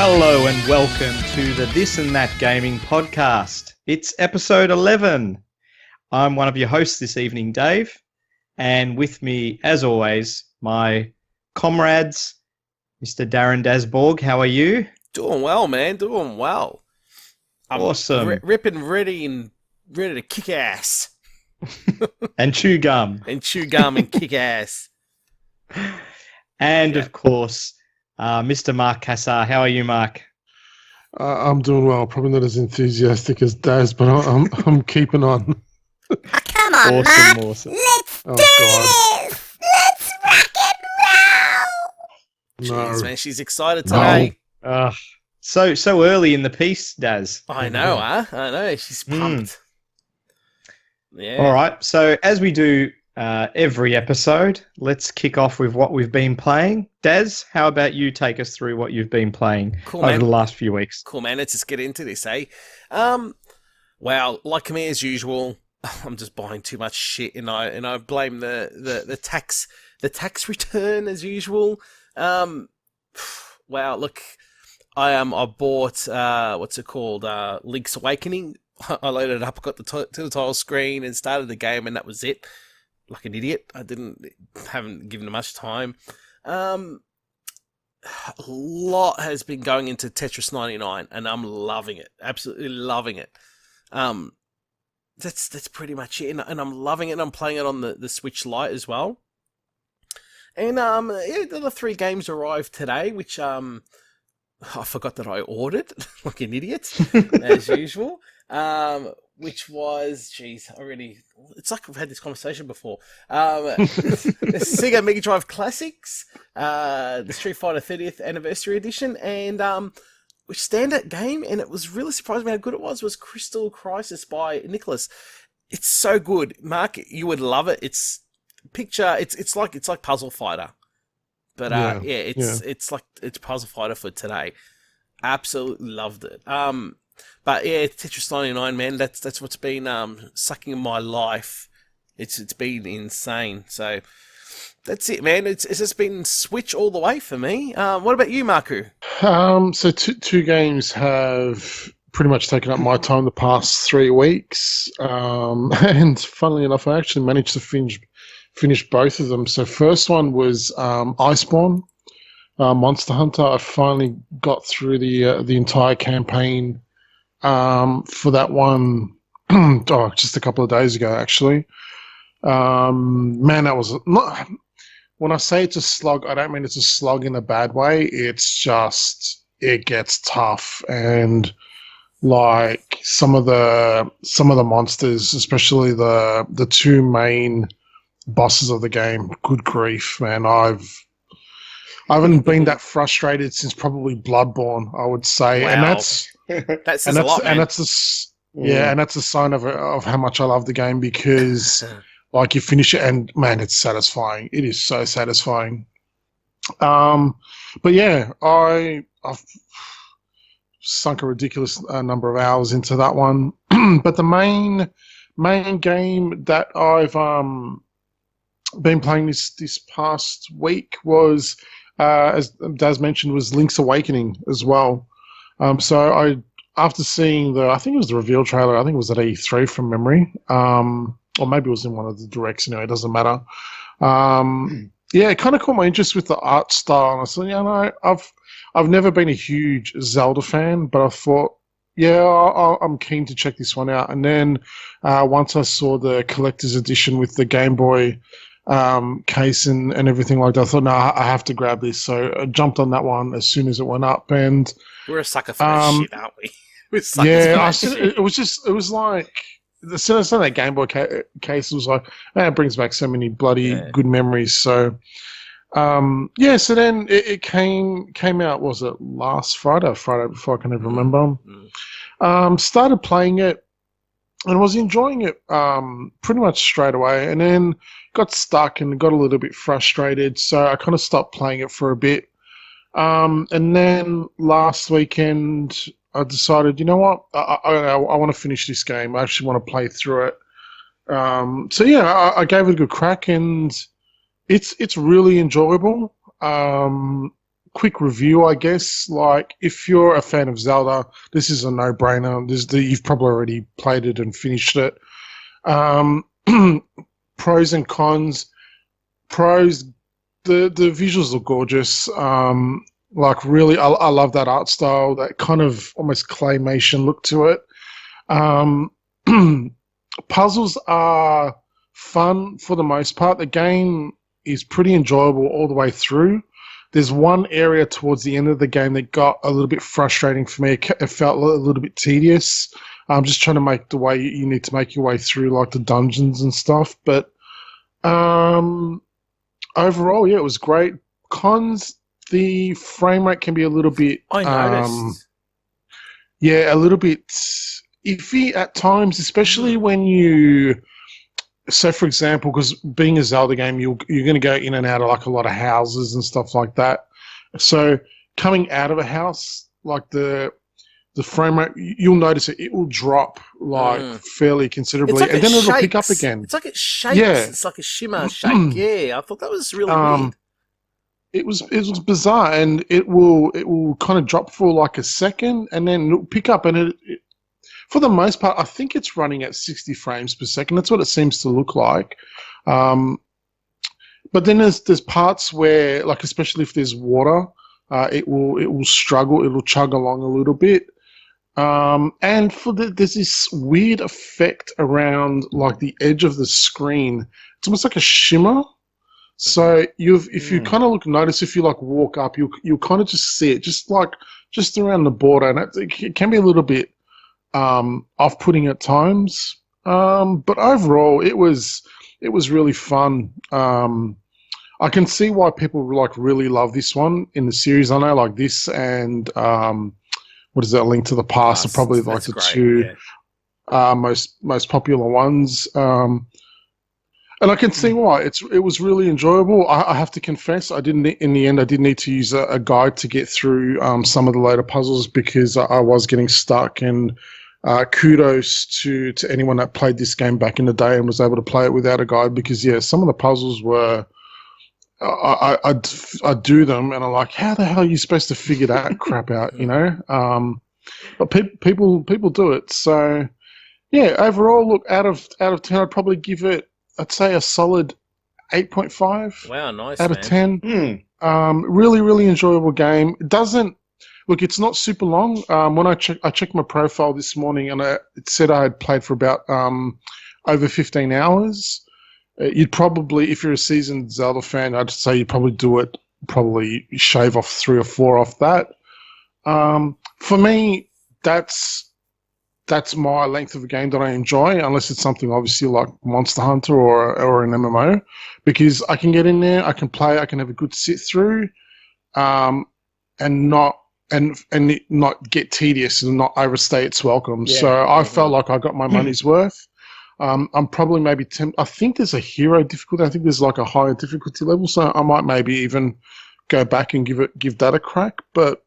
Hello and welcome to the This and That Gaming Podcast. It's episode 11. I'm one of your hosts this evening, Dave, and with me, as always, my comrades, Mr. Darren Dasborg. How are you? Doing well, man. Doing well. I'm awesome. Ripping ready and ready to kick ass. And chew gum. And chew gum and kick ass. And, of course, Mr. Mark Cassar. How are you, Mark? I'm doing well. Probably not as enthusiastic as Daz, but I'm keeping on. Come on, awesome, Mark. Awesome. Let's do this. Let's rock and roll. Jeez, man, she's excited today. So early in the piece, Daz. I know, huh? I know. She's pumped. Yeah. All right. So as we do every episode, let's kick off with what we've been playing. Daz, how about you take us through what you've been playing over the last few weeks? Cool, man. Let's just get into this, eh? Well, like me as usual, I'm just buying too much shit, and I blame the tax return as usual. Wow, look, I bought what's it called? Link's Awakening. I loaded it up, got the title screen, and started the game, and that was it. Like an idiot, haven't given it much time. A lot has been going into Tetris 99, and I'm loving it, absolutely loving it. That's pretty much it, and I'm loving it. And I'm playing it on the Switch Lite as well. And the other 3 games arrived today, which I forgot that I ordered, like an idiot, as usual. Which was, it's like we've had this conversation before. The Sega Mega Drive Classics, the Street Fighter 30th Anniversary Edition, and which standout game, and it was really surprising me how good it was Crystal Crisis by Nicholas. It's so good, Mark. You would love it. It's like Puzzle Fighter, but it's Puzzle Fighter for today. Absolutely loved it. But yeah, Tetris 99, man, that's what's been sucking my life. It's been insane. So that's it, man. It's just been Switch all the way for me. What about you, Marku? So two games have pretty much taken up my time the past 3 weeks. And funnily enough, I actually managed to finish both of them. So first one was Iceborne, Monster Hunter. I finally got through the entire campaign for that one just a couple of days ago, actually. Man, that was not, when I say it's a slog, I don't mean it's a slog in a bad way. It's just, it gets tough, and like some of the monsters, especially the 2 main bosses of the game, good grief, man. I haven't been that frustrated since probably Bloodborne, I would say. Wow. And that's a lot, man. And that's and that's a sign of how much I love the game, because like you finish it and man, it's satisfying. It is so satisfying. But yeah, I've sunk a ridiculous number of hours into that one. But the main game that I've been playing this past week was, as Daz mentioned, was Link's Awakening as well. So after seeing I think it was the reveal trailer, I think it was at E3 from memory, or maybe it was in one of the directs, anyway, it doesn't matter. Yeah, it kind of caught my interest with the art style, and I said, I've never been a huge Zelda fan, but I thought, yeah, I'm keen to check this one out. And then once I saw the collector's edition with the Game Boy case and everything like that, I thought, no, I have to grab this. So I jumped on that one as soon as it went up, and we're a sucker for that shit, aren't we? It was like, as soon as I saw that Game Boy case, it was like, man, it brings back so many bloody good memories. So, so then it came out, was it last Friday before I can ever remember. Started playing it and was enjoying it pretty much straight away, and then got stuck and got a little bit frustrated, so I kind of stopped playing it for a bit. And then last weekend, I decided, you know what, I want to finish this game. I actually want to play through it. So yeah, I gave it a good crack, and it's really enjoyable. quick review, I guess. Like, if you're a fan of Zelda, this is a no-brainer. You've probably already played it and finished it. Pros and cons. Pros, the visuals look gorgeous. Like, really, I love that art style, that kind of almost claymation look to it. Puzzles are fun for the most part. The game is pretty enjoyable all the way through. There's one area towards the end of the game that got a little bit frustrating for me. It felt a little bit tedious. I'm just trying to make the way you need to make your way through, like the dungeons and stuff. But overall, yeah, it was great. Cons, the frame rate can be a little bit... I noticed. Yeah, a little bit iffy at times, especially when you... So, for example, because being a Zelda game, you're going to go in and out of like a lot of houses and stuff like that. So, coming out of a house, like the frame rate, you'll notice it will drop like fairly considerably, Like and then it'll pick up again. It's like it shakes. Yeah. It's like a shimmer shake. Yeah, I thought that was really weird. It was bizarre, and it will kind of drop for like a second, and then it'll pick up, and it for the most part, I think it's running at 60 frames per second. That's what it seems to look like. But then there's parts where, like, especially if there's water, it will struggle. It will chug along a little bit. And there's this weird effect around like the edge of the screen. It's almost like a shimmer. So if you kind of notice, if you like walk up, you'll kind of just see it, just around the border, and it can be a little bit off-putting at times, but overall it was really fun. I can see why people like really love this one in the series. I know like this and what is that, Link to the Past are probably like the two most popular ones. And I can see why. It was really enjoyable. I have to confess, in the end I did need to use a guide to get through some of the later puzzles because I was getting stuck. And kudos to anyone that played this game back in the day and was able to play it without a guide, because some of the puzzles were I do them and I'm like, how the hell are you supposed to figure that crap out, you know? But people do it. So yeah, overall, look, out of 10, I'd probably give it, I'd say a solid 8.5. Wow, nice, out of 10. Really, really enjoyable game. It doesn't look. It's not super long. When I checked my profile this morning, and it said I had played for about over 15 hours. You'd probably, if you're a seasoned Zelda fan, I'd say you'd probably shave off 3 or 4 off that. For me, that's my length of a game that I enjoy, unless it's something obviously like Monster Hunter or an MMO, because I can get in there, I can play, I can have a good sit through, and not get tedious and not overstay its welcome. Yeah. So I felt like I got my money's worth. I'm probably maybe I think there's a hero difficulty. I think there's like a higher difficulty level, so I might maybe even go back and give that a crack. But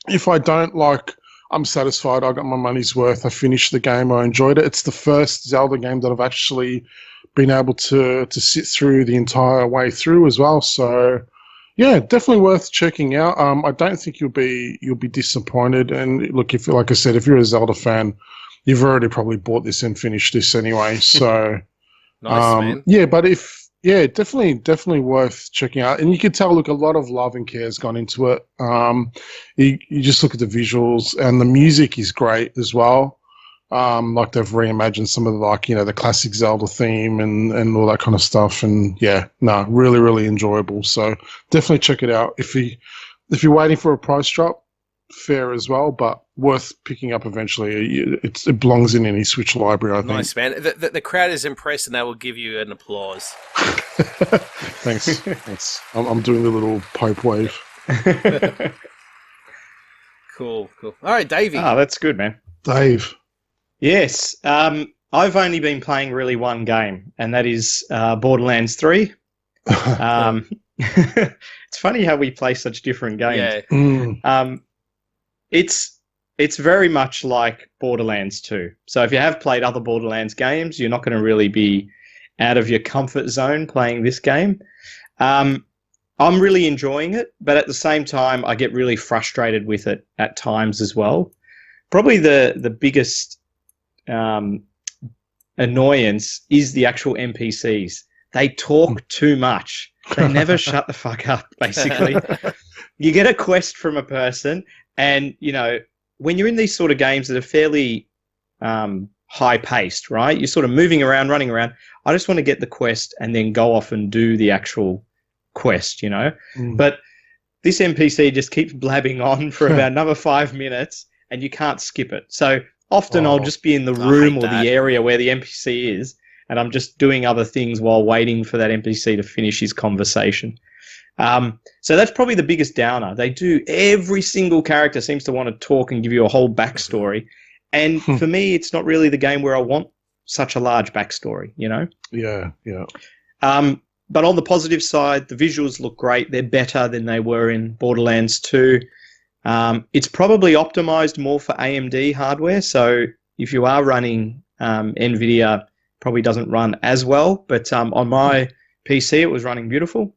if I don't, like, I'm satisfied. I got my money's worth. I finished the game. I enjoyed it. It's the first Zelda game that I've actually been able to sit through the entire way through as well. So yeah, definitely worth checking out. I don't think you'll be disappointed. And look, if like I said, if you're a Zelda fan, you've already probably bought this and finished this anyway. So nice, man. Yeah, but definitely worth checking out. And you can tell, look, a lot of love and care has gone into it. You just look at the visuals, and the music is great as well. Like they've reimagined some of the, like, you know, the classic Zelda theme and all that kind of stuff. And yeah, no, really, really enjoyable. So definitely check it out. If you're waiting for a price drop, fair as well, but worth picking up eventually. It belongs in any Switch library, I think. Nice, man. The crowd is impressed, and they will give you an applause. Thanks. I'm doing the little Pope wave. Cool. All right, Davey. Oh, that's good, man. Dave. Yes. I've only been playing really one game, and that is Borderlands 3. It's funny how we play such different games. Yeah. It's very much like Borderlands 2. So if you have played other Borderlands games, you're not going to really be out of your comfort zone playing this game. I'm really enjoying it, but at the same time, I get really frustrated with it at times as well. Probably the biggest annoyance is the actual NPCs. They talk too much. They never shut the fuck up, basically. You get a quest from a person, and, you know, when you're in these sort of games that are fairly high-paced, right? You're sort of moving around, running around. I just want to get the quest and then go off and do the actual quest, you know? But this NPC just keeps blabbing on for about another 5 minutes, and you can't skip it. So often I'll just be in the room or the area where the NPC is, and I'm just doing other things while waiting for that NPC to finish his conversation. So that's probably the biggest downer. Every single character seems to want to talk and give you a whole backstory. And for me, it's not really the game where I want such a large backstory, you know? Yeah, yeah. But on the positive side, the visuals look great. They're better than they were in Borderlands 2. It's probably optimized more for AMD hardware. So if you are running NVIDIA, probably doesn't run as well. But on my PC, it was running beautiful.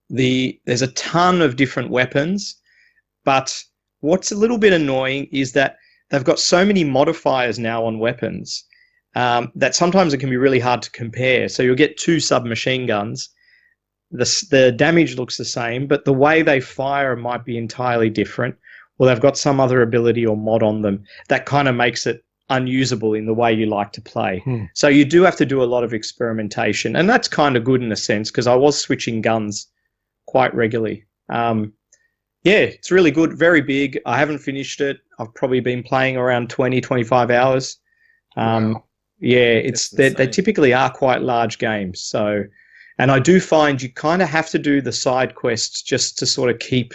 There's a ton of different weapons, but what's a little bit annoying is that they've got so many modifiers now on weapons that sometimes it can be really hard to compare. So you'll get 2 submachine guns. The damage looks the same, but the way they fire might be entirely different. Or they've got some other ability or mod on them that kind of makes it unusable in the way you like to play. So you do have to do a lot of experimentation, and that's kind of good in a sense because I was switching guns quite regularly. Yeah, it's really good, very big. I haven't finished it. I've probably been playing around 20, 25 hours. Wow. Yeah, they typically are quite large games. So, and I do find you kind of have to do the side quests just to sort of keep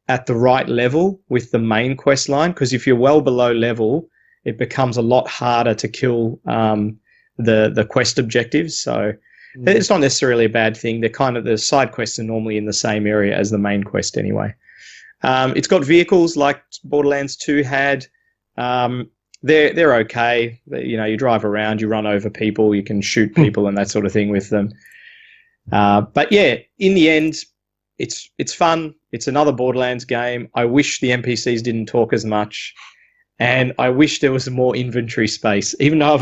at the right level with the main quest line, because if you're well below level, it becomes a lot harder to kill the quest objectives. So it's not necessarily a bad thing. The side quests are normally in the same area as the main quest anyway. It's got vehicles like Borderlands 2 had. They're okay. You know, you drive around, you run over people, you can shoot people and that sort of thing with them. But yeah, in the end, it's fun. It's another Borderlands game. I wish the NPCs didn't talk as much, and I wish there was more inventory space. Even though I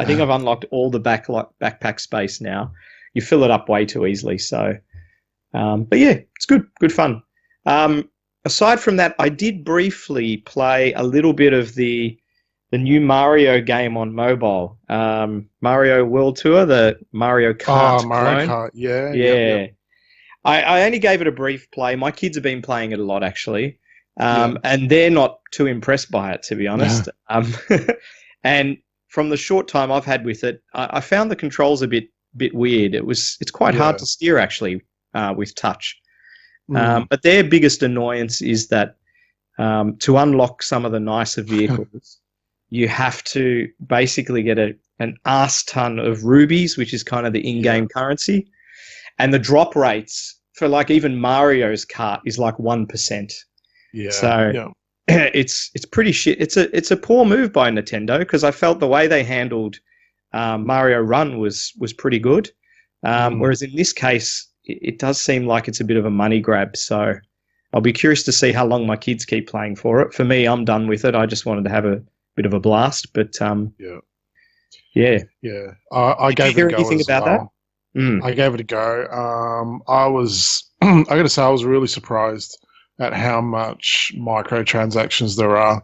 think I've unlocked all the backpack space now. You fill it up way too easily. So, but yeah, it's good fun. Aside from that, I did briefly play a little bit of the new Mario game on mobile, Mario World Tour, the Mario Kart. Oh, Mario clone. Kart, yeah. Yeah. I only gave it a brief play. My kids have been playing it a lot, actually, and they're not too impressed by it, to be honest. And from the short time I've had with it, I found the controls a bit weird. It's quite hard to steer, actually, with touch. But their biggest annoyance is that to unlock some of the nicer vehicles, you have to basically get an arse ton of rubies, which is kind of the in-game currency. And the drop rates for like even Mario's kart is like 1%. Yeah. So it's pretty shit. It's a poor move by Nintendo, because I felt the way they handled Mario Run was pretty good. Whereas in this case, it does seem like it's a bit of a money grab. So I'll be curious to see how long my kids keep playing for it. For me, I'm done with it. I just wanted to have a bit of a blast. But yeah. I gave it a go anything as about well. I gave it a go. I got to say, I was really surprised at how much microtransactions there are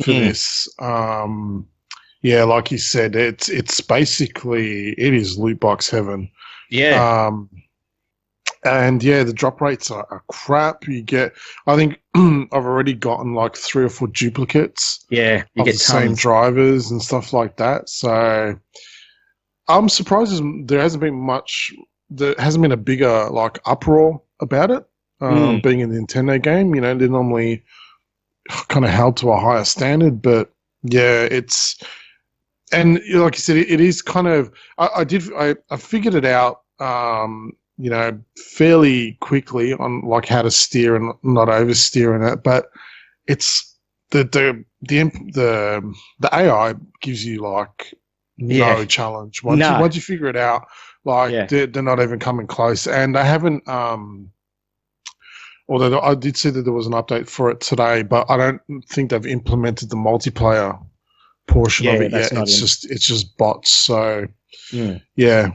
for this. Like you said, it's basically, it is loot box heaven. Yeah. And the drop rates are crap. You get, I think I've already gotten like 3 or 4 duplicates. Yeah, you of get the same tons. drivers and stuff like that. So I'm surprised there hasn't been a bigger like uproar about it. Being a Nintendo game, you know, they're normally kind of held to a higher standard, but and like you said, it is kind of, I figured it out, you know, fairly quickly on like how to steer and not oversteer in it, but it's the AI gives you like no challenge once you figure it out. Like they're not even coming close, and they haven't. Although I did see that there was an update for it today, but I don't think they've implemented the multiplayer portion of it yet. It's just bots. So yeah.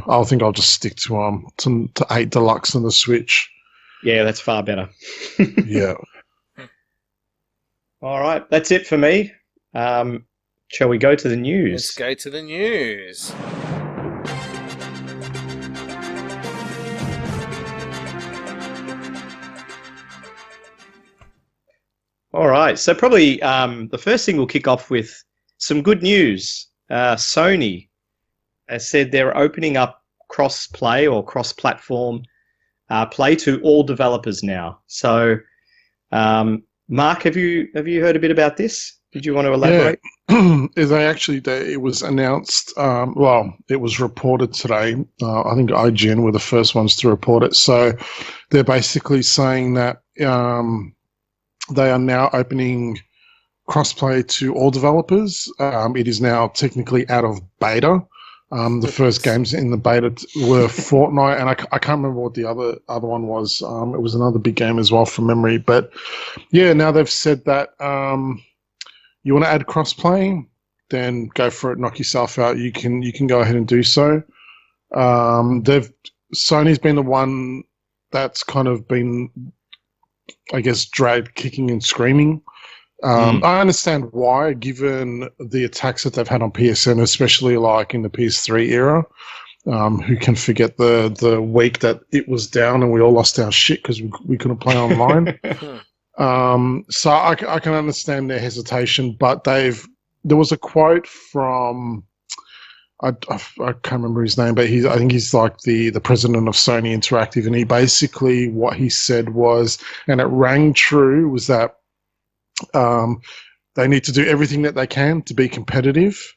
I think I'll just stick to 8 Deluxe on the Switch. Yeah, that's far better. Yeah. All right, that's it for me. Shall we go to the news? Let's go to the news. All right, so probably the first thing we'll kick off with some good news. Sony has said they're opening up cross-play or cross-platform play to all developers now. So, Mark, have you heard a bit about this? Did you want to elaborate? Yeah. It was announced, it was reported today. I think IGN were the first ones to report it. So they're basically saying that they are now opening crossplay to all developers. It is now technically out of beta. The first games in the beta were Fortnite, and I can't remember what the other one was. It was another big game as well from memory. But yeah, now they've said that you want to add crossplay, then go for it, knock yourself out. You can go ahead and do so. Sony's been the one that's kind of been, I guess, dragged kicking and screaming. I understand why, given the attacks that they've had on PSN, especially like in the PS3 era. Who can forget the week that it was down and we all lost our shit because we couldn't play online. So I can understand their hesitation, but there was a quote from I can't remember his name, but I think he's like the president of Sony Interactive, and he basically, what he said was, and it rang true, was that they need to do everything that they can to be competitive,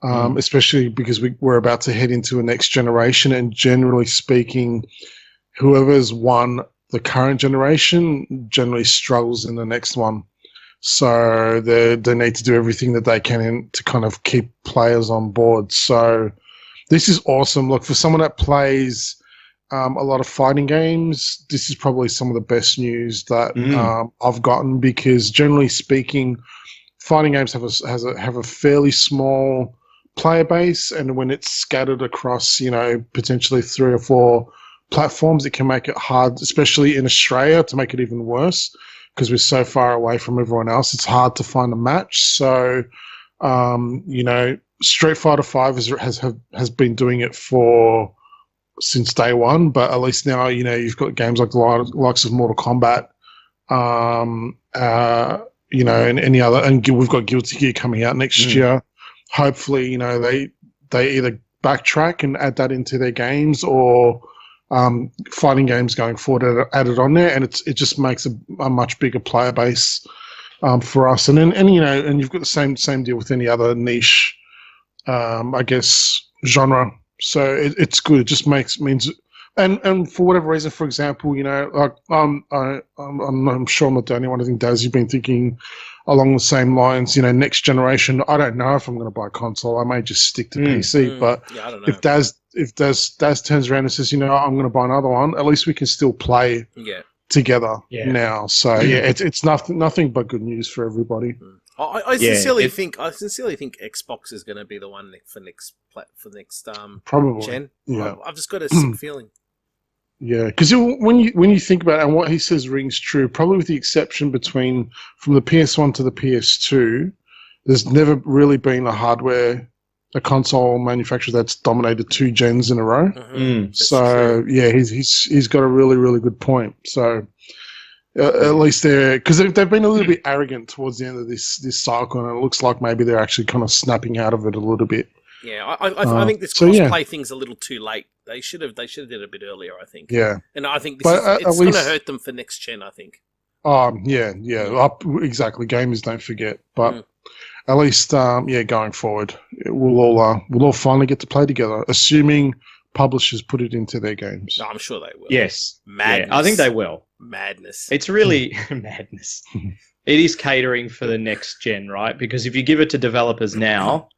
especially because we're about to head into a next generation, and generally speaking, whoever's won the current generation generally struggles in the next one. So they need to do everything that they can to kind of keep players on board. So this is awesome. Look, for someone that plays a lot of fighting games, this is probably some of the best news that I've gotten, because generally speaking, fighting games have a fairly small player base, and when it's scattered across, potentially 3 or 4 platforms, it can make it hard, especially in Australia, to make it even worse, because we're so far away from everyone else. It's hard to find a match. So, Street Fighter V has been doing it since day one, but at least now, you've got games like the likes of Mortal Kombat, and any other, and we've got Guilty Gear coming out next year. Hopefully, they either backtrack and add that into their games, or fighting games going forward added on there, and it just makes a much bigger player base for us. And you've got the same deal with any other niche, I guess, genre. So it's good. It just means, and for whatever reason, for example, like I'm sure I'm not the only one. I think Daz, you've been thinking along the same lines. Next generation. I don't know if I'm going to buy a console. I may just stick to PC. But I don't know. If Daz turns around and says, I'm going to buy another one, at least we can still play together now. So it's nothing but good news for everybody. I sincerely think Xbox is going to be the one for next probably gen. Yeah, I've just got a sick feeling. Yeah, because when you think about it, and what he says rings true, probably with the exception from the PS1 to the PS2, there's never really been a console manufacturer that's dominated 2 gens in a row. So yeah, he's got a really, really good point. So at least because they've been a little bit arrogant towards the end of this cycle, and it looks like maybe they're actually kind of snapping out of it a little bit. Yeah, I think this crossplay thing's a little too late. They should have did it a bit earlier, I think. Yeah, and I think it's going to hurt them for next gen, I think. Yeah. Exactly. Gamers don't forget, but at least going forward, we'll all finally get to play together, assuming publishers put it into their games. No, I'm sure they will. Yes, madness. Yeah, I think they will. Madness. It's really madness. It is catering for the next gen, right? Because if you give it to developers now,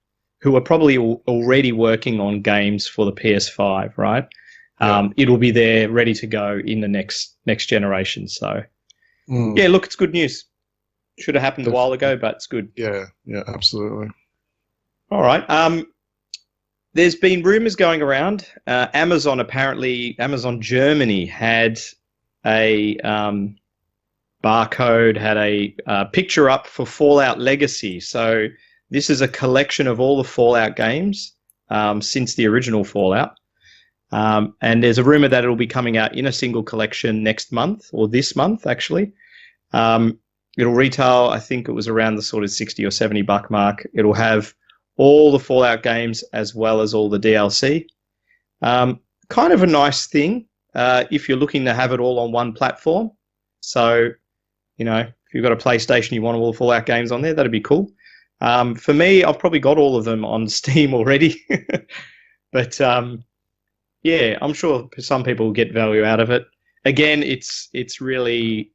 who are probably already working on games for the PS5, right? It'll be there, ready to go in the next generation. So, yeah, look, it's good news. Should have happened a while ago, but it's good. Yeah, absolutely. All right. There's been rumors going around. Amazon Germany had a barcode, had a picture up for Fallout Legacy. So this is a collection of all the Fallout games since the original Fallout. And there's a rumor that it'll be coming out in a single collection next month, or this month, actually. It'll retail, I think it was around the sort of $60 or $70 mark. It'll have all the Fallout games as well as all the DLC. Kind of a nice thing if you're looking to have it all on one platform. So, if you've got a PlayStation, you want all the Fallout games on there, that'd be cool. For me, I've probably got all of them on Steam already. But, yeah, I'm sure some people will get value out of it. Again, it's really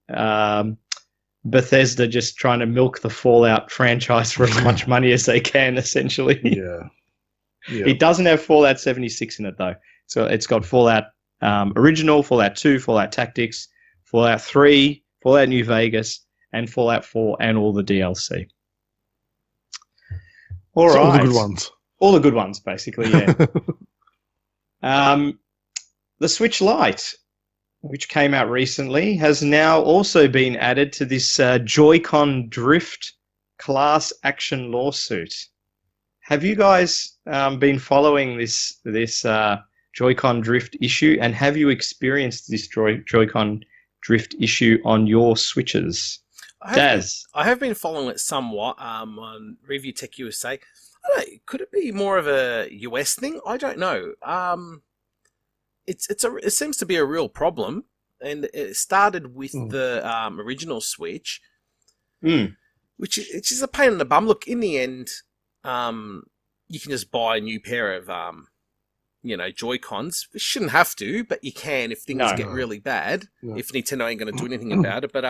Bethesda just trying to milk the Fallout franchise for as much money as they can, essentially. Yeah. It doesn't have Fallout 76 in it, though. So it's got Fallout Original, Fallout 2, Fallout Tactics, Fallout 3, Fallout New Vegas, and Fallout 4, and all the DLC. All right. All the good ones. All the good ones, basically, yeah. The Switch Lite, which came out recently, has now also been added to this Joy-Con drift class action lawsuit. Have you guys been following this Joy-Con drift issue, and have you experienced this Joy-Con drift issue on your Switches? Daz? I have been following it somewhat on Review Tech USA. I don't know, could it be more of a US thing? I don't know. It seems to be a real problem. And it started with the original Switch, which is a pain in the bum. Look, in the end, you can just buy a new pair of, Joy-Cons. You shouldn't have to, but you can if things get really bad. No. If Nintendo ain't going to do anything about it. But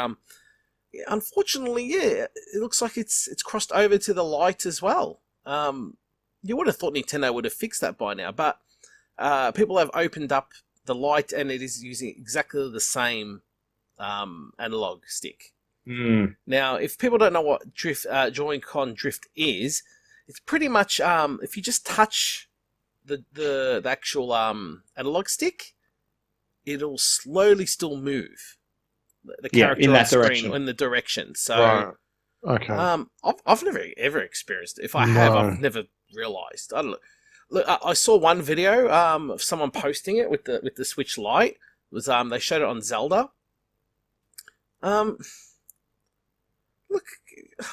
unfortunately, it looks like it's crossed over to the Lite as well. You would have thought Nintendo would have fixed that by now, but people have opened up the Lite, and it is using exactly the same analog stick. Now, if people don't know what Joy-Con drift is, it's pretty much if you just touch the actual analog stick, it'll slowly still move the character in on that screen direction. In the direction. So, okay. I've never ever experienced it. If I have, I've never realized. I don't know. Look, I saw one video of someone posting it with the Switch Lite. It was they showed it on Zelda. Look,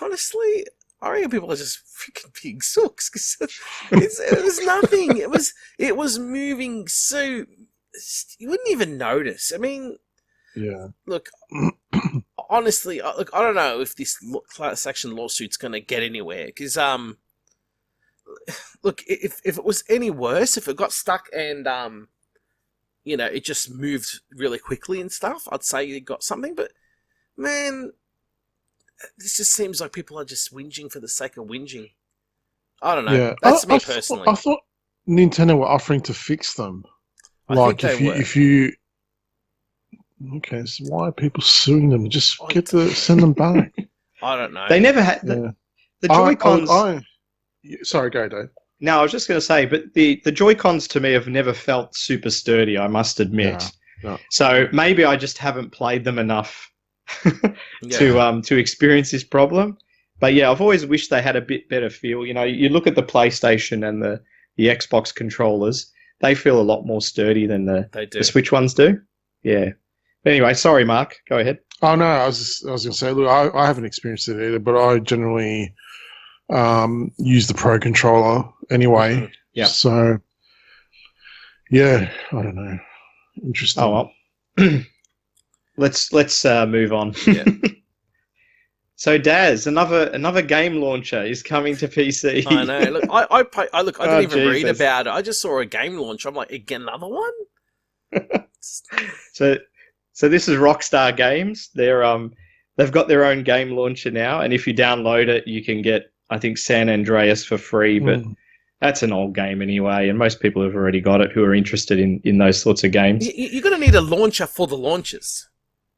honestly, I reckon people are just freaking big sooks. It was nothing. It was moving so you wouldn't even notice. I mean, yeah. Look, honestly, I don't know if this class action lawsuit's going to get anywhere because look, if it was any worse, if it got stuck and it just moved really quickly and stuff, I'd say you got something. But man, this just seems like people are just whinging for the sake of whinging. I don't know. Yeah. That's me personally. I thought Nintendo were offering to fix them. If you okay, so why are people suing them? Just send them back. I don't know. They never had the Joy-Cons. Sorry, go, Dave. No, I was just going to say, but the Joy-Cons to me have never felt super sturdy, I must admit. No. So maybe I just haven't played them enough to experience this problem. But yeah, I've always wished they had a bit better feel. You look at the PlayStation and the Xbox controllers, they feel a lot more sturdy than the Switch ones do. Yeah. But anyway, sorry, Mark. Go ahead. Oh, no, I was going to say, look, I haven't experienced it either, but I generally use the Pro controller anyway. Mm-hmm. Yeah. So, yeah, I don't know. Interesting. Oh, well. Let's move on. Yeah. So, Daz, another game launcher is coming to PC. I know. Look, I didn't even read about it. I just saw a game launcher. I'm like, again, another one? So this is Rockstar Games. They've got their own game launcher now, and if you download it, you can get, I think, San Andreas for free. But that's an old game anyway, and most people have already got it who are interested in those sorts of games. You're going to need a launcher for the launches.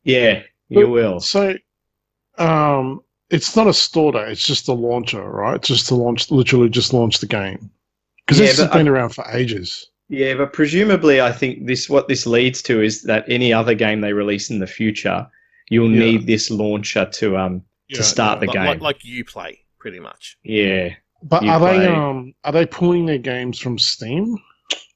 Yeah, you will. So, it's not a store day. It's just a launcher, right? Just to literally just launch the game. Because this has been around for ages. Yeah, but presumably, I think what this leads to is that any other game they release in the future, you'll need this launcher to start the game, like you play, pretty much. Yeah. But are they pulling their games from Steam?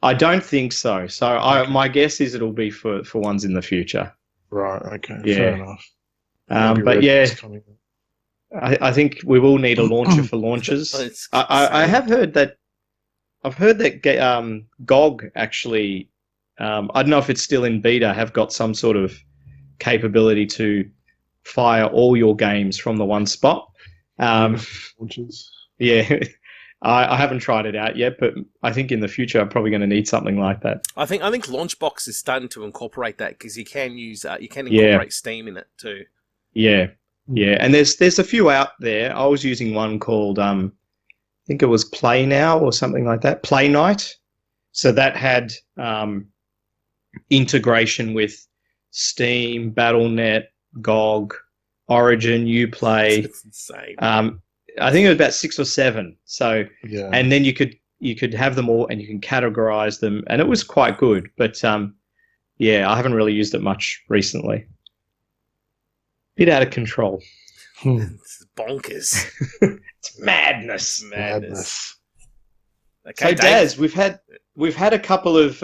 I don't think so. So my guess is it'll be for ones in the future. Right. Okay. Yeah. Fair enough. But yeah, I think we will need a launcher for launches. I have heard that. I've heard that GOG actually. I don't know if it's still in beta. Have got some sort of capability to fire all your games from the one spot. Launches. Yeah. I haven't tried it out yet, but I think in the future I'm probably going to need something like that. I think Launchbox is starting to incorporate that because you can incorporate Steam in it too. Yeah, and there's a few out there. I was using one called I think it was Play Now or something like that, Play Night. So that had integration with Steam, Battle.net, GOG, Origin, Uplay. It's insane. I think it was about 6 or 7. So, yeah. And then you could have them all and you can categorize them, and it was quite good. But yeah, I haven't really used it much recently. Bit out of control. It's bonkers. It's madness. Okay, so, Daz, we've had a couple of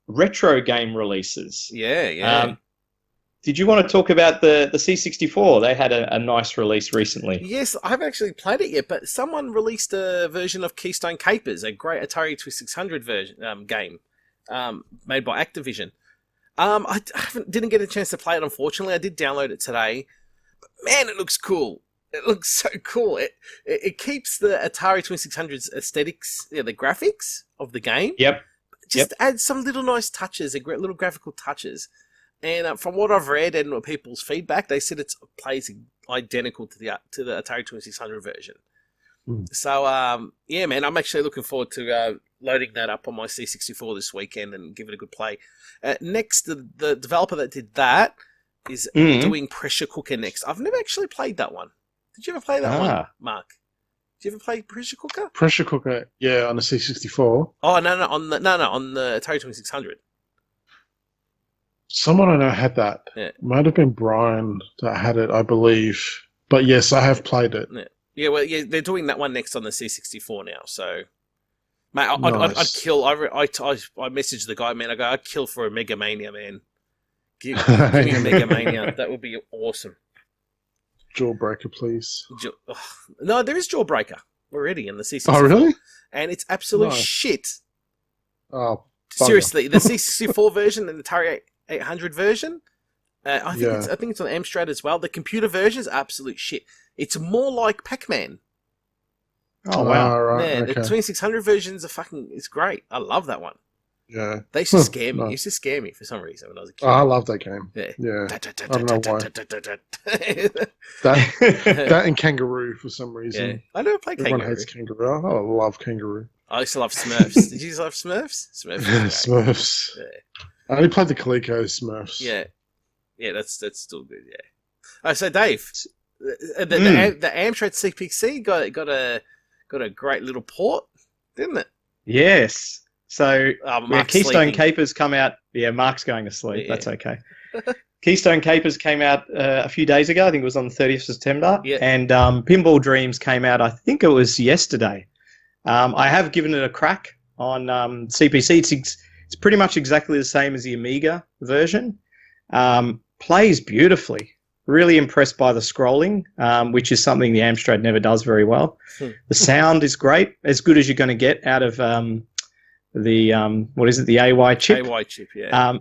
retro game releases. Yeah. Did you want to talk about the C64? They had a nice release recently. Yes, I haven't actually played it yet, but someone released a version of Keystone Capers, a great Atari 2600 version game made by Activision. I didn't get a chance to play it, unfortunately. I did download it today. But man, it looks cool. It looks so cool. It keeps the Atari 2600's aesthetics, the graphics of the game. Yep. Just adds some little nice touches, little graphical touches. And from what I've read and people's feedback, they said it plays identical to the Atari 2600 version. So, yeah, man, I'm actually looking forward to loading that up on my C64 this weekend and give it a good play. Next, the developer that did that is doing Pressure Cooker next. I've never actually played that one. Did you ever play that one, Mark? Did you ever play Pressure Cooker? Pressure Cooker, yeah, on the C64. Oh, no, on the Atari 2600. Someone I know had that. Yeah. Might have been Brian that had it, I believe. But yes, I have played it. Yeah, well, they're doing that one next on the C64 now. So, mate, I'd kill. I messaged the guy, man. I go, I'd kill for a Mega Mania, man. Give me a Mega Mania. That would be awesome. Jawbreaker, please. No, there is Jawbreaker already in the C64. Oh, really? And it's absolute shit. Oh, seriously, the C64 version and the Atari 800 version, I think it's on Amstrad as well. The computer version is absolute shit. It's more like Pac-Man. Oh wow! Right, yeah, okay. the 2600 versions it's great. I love that one. Yeah, they used to scare me. Nice. It used to scare me for some reason when I was a kid. Oh, I love that game. Yeah. I don't know why. that and Kangaroo for some reason. Yeah. I never played Kangaroo. Everyone hates Kangaroo. Oh, I love Kangaroo. I used to love Smurfs. Did you love Smurfs? Smurfs. Yeah. I only played the Coleco Smurfs. Yeah, that's still good. Yeah. Oh, so Dave, the Amstrad CPC got a great little port, didn't it? Yes. So Keystone Capers come out. Yeah, Mark's going to sleep. Yeah. That's okay. Keystone Capers came out a few days ago. I think it was on the 30th of September. Yeah. And Pinball Dreams came out, I think it was yesterday. I have given it a crack on CPC. It's pretty much exactly the same as the Amiga version. Plays beautifully. Really impressed by the scrolling, which is something the Amstrad never does very well. The sound is great, as good as you're going to get out of the AY chip. AY chip, yeah.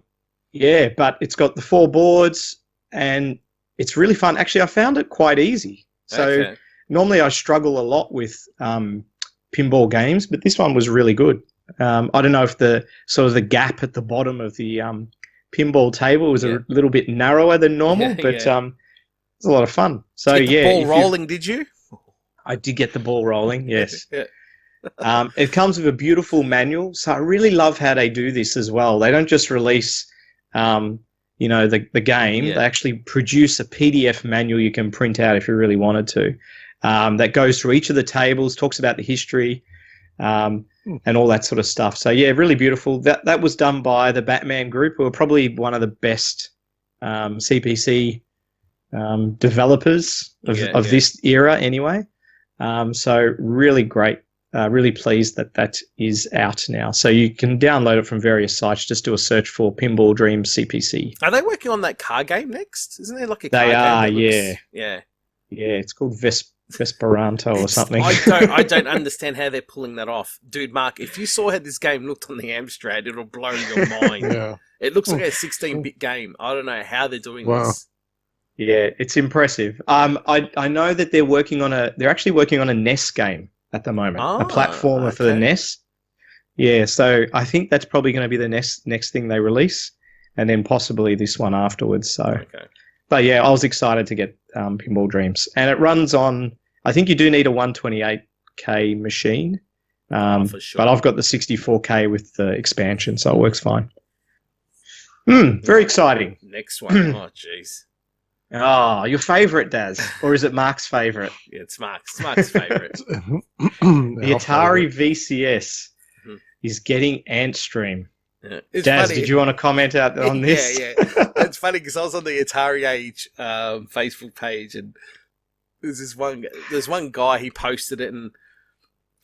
Yeah, but it's got the 4 boards, and it's really fun. Actually, I found it quite easy. So normally I struggle a lot with pinball games, but this one was really good. I don't know if the gap at the bottom of the pinball table was a little bit narrower than normal, but it's a lot of fun. So did you get the ball rolling, did you? I did get the ball rolling, yes. It comes with a beautiful manual, so I really love how they do this as well. They don't just release, the game. Yeah. They actually produce a PDF manual you can print out if you really wanted to. That goes through each of the tables, talks about the history, and all that sort of stuff. So yeah, really beautiful. That was done by the Batman Group, who are probably one of the best CPC developers of this era anyway. So really great. Really pleased that is out now. So you can download it from various sites. Just do a search for Pinball Dreams CPC. Are they working on that car game next? Isn't there like a They car are, game? yeah. Yeah. Yeah, it's called Vesperanto or something. I don't understand how they're pulling that off. Dude, Mark, if you saw how this game looked on the Amstrad, it'll blow your mind. Yeah. It looks like a 16-bit game. I don't know how they're doing this. Yeah, it's impressive. I know that they're actually working on a NES game at the moment, a platformer for the NES. Yeah, so I think that's probably going to be the next thing they release, and then possibly this one afterwards. So, but yeah, I was excited to get Pinball Dreams, and it runs on. I think you do need a 128K machine, for sure. but I've got the 64K with the expansion, so it works fine. Very exciting. Next one. Oh, jeez. Oh, your favourite, Daz? Or is it Mark's favourite? Yeah, it's Mark's. It's Mark's favourite. The Atari VCS is getting Antstream. Yeah. Daz, did you want to comment out on this? Yeah. It's funny because I was on the Atari Age Facebook page, and there's one guy, he posted it, and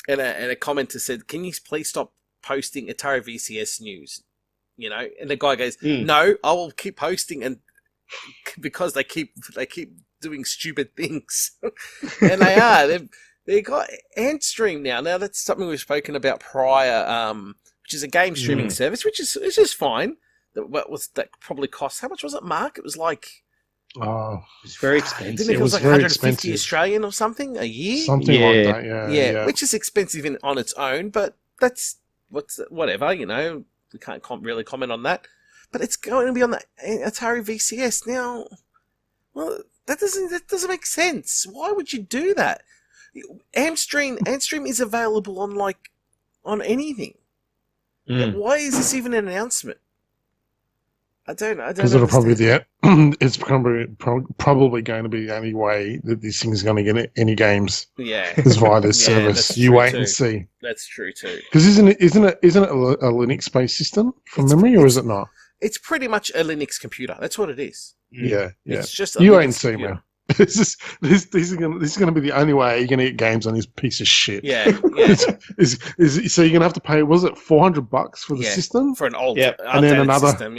a commenter said, "Can you please stop posting Atari VCS news?" And the guy goes, "No, I will keep posting," and because they keep doing stupid things, and they got Antstream now. Now that's something we've spoken about prior, which is a game streaming service, which is just fine. That probably cost? How much was it, Mark? It was like it's very expensive. Didn't it was like 150 Australian or something a year? Something like that, yeah. Which is expensive on its own, but that's whatever. We can't really comment on that. But it's going to be on the Atari VCS now. Well, that doesn't make sense. Why would you do that? Antstream is available on anything. Why is this even an announcement? I don't. Because it'll probably it's probably going to be the only way that this thing's going to get any games. Yeah, is via this service. You wait and see. That's true too. Because isn't it a Linux-based system from memory, or is it not? It's pretty much a Linux computer. That's what it is. Yeah. It's just you wait and see, man. This is going to be the only way you're going to get games on this piece of shit. Yeah. So you're going to have to pay. Was it $400 for the system for an old and then another system?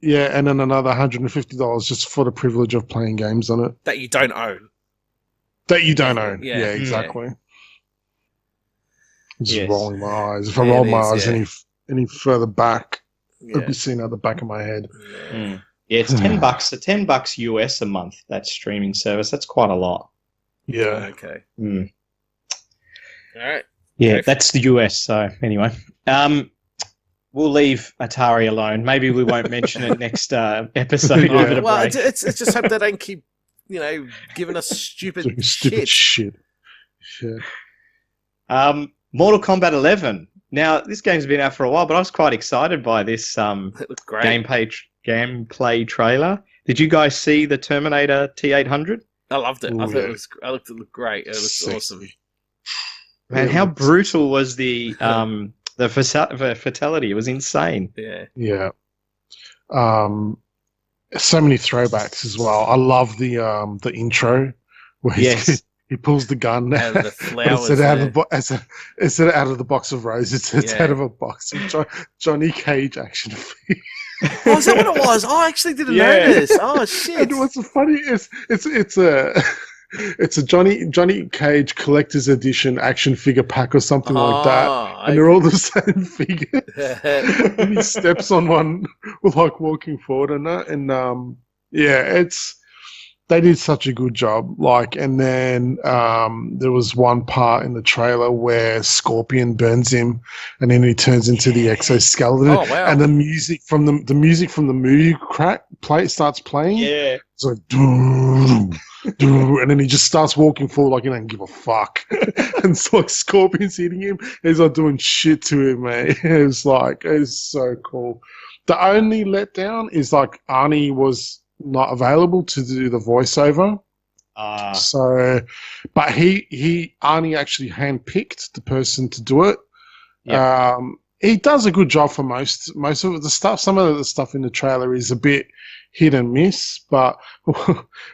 Yeah, and then another $150 just for the privilege of playing games on it that you don't own. Yeah, exactly. Just rolling my eyes. If I roll my eyes any further back, I'd be seeing out the back of my head. Yeah, it's $10. $10 US a month. That streaming service. That's quite a lot. Yeah. Okay. All right. Yeah, that's the US. So anyway, we'll leave Atari alone. Maybe we won't mention it next episode. Give it a break. It's just hope they don't keep, giving us stupid shit. Mortal Kombat 11. Now, this game's been out for a while, but I was quite excited by this gameplay trailer. Did you guys see the Terminator T-800? I loved it. I thought it looked great. It was awesome. Man, how brutal was the fatality? It was insane. Yeah. So many throwbacks as well. I love the intro where he pulls the gun out of the flowers. Instead of out of the box of roses, it's out of a box of Johnny Cage action figure. Oh, is that what it was? I actually didn't notice. Oh shit! And what's funny is it's a Johnny Cage collector's edition action figure pack or something like that, and they're all the same figure. And he steps on one, walking forward and that, and they did such a good job. Like, and then there was one part in the trailer where Scorpion burns him, and then he turns into the exoskeleton. Oh, wow. And the music from the movie starts playing. Yeah. It's like, doo, doo, and then he just starts walking forward like he don't give a fuck. And it's like Scorpion's hitting him. He's like doing shit to him, man. It's so cool. The only letdown is like Arnie was not available to do the voiceover. So, but Arnie actually handpicked the person to do it. Yep. He does a good job for most of the stuff. Some of the stuff in the trailer is a bit hit and miss, but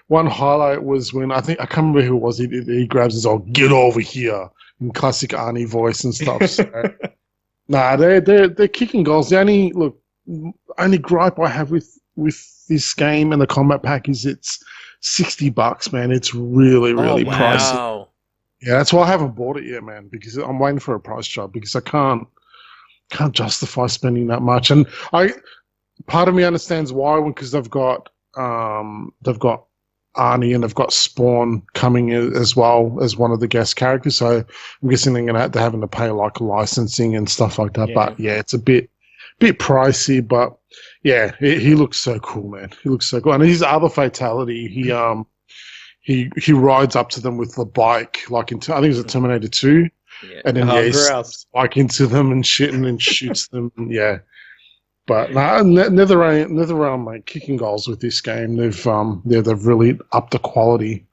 one highlight was when I can't remember who it was. He grabs his old "get over here" in classic Arnie voice and stuff. So, they're kicking goals. The only gripe I have with this game and the combat pack is it's $60, man. It's really pricey. Yeah, that's why I haven't bought it yet, man, because I'm waiting for a price drop because I can't justify spending that much. And part of me understands why, because they've got Arnie and they've got Spawn coming as well as one of the guest characters. So I'm guessing they're having to pay like licensing and stuff like that. Yeah. But yeah, it's a bit pricey, but yeah, he looks so cool, man. He looks so cool. And his other fatality, he rides up to them with the bike, like I think it was a Terminator 2. Yeah. And then he's like into them and shit, and then shoots them. Yeah, but NetherRealm, mate, kicking goals with this game. They've really upped the quality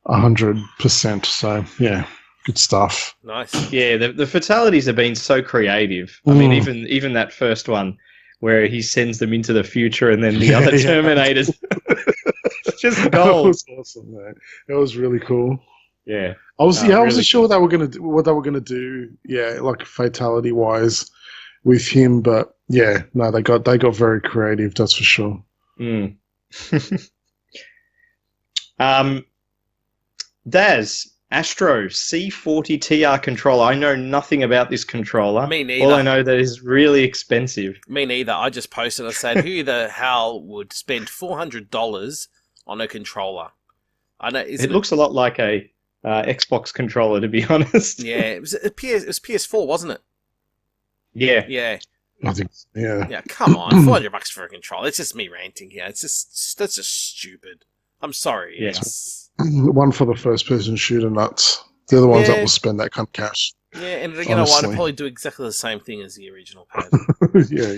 100%. So yeah, good stuff. Nice. Yeah, the fatalities have been so creative. I mean, even that first one where he sends them into the future, and then the other Terminators. Just gold. That was awesome, man. That was really cool. Yeah. I wasn't sure what they were gonna do. Yeah, like fatality wise with him, but yeah, no, they got very creative. That's for sure. Mm. Daz, Astro C40 TR controller. I know nothing about this controller. Me neither. All I know that it's really expensive. Me neither. I just posted and said, who the hell would spend $400 on a controller? I know it looks a lot like a Xbox controller, to be honest. Yeah, it was PS4, wasn't it? Yeah. Yeah. I think. Yeah. Yeah. Come on, $400 for a controller. It's just me ranting here. That's just stupid. I'm sorry. Yeah. One for the first-person shooter nuts. They're the ones that will spend that kind of cash. Yeah, and you know what? It'll probably do exactly the same thing as the original pad. Yeah.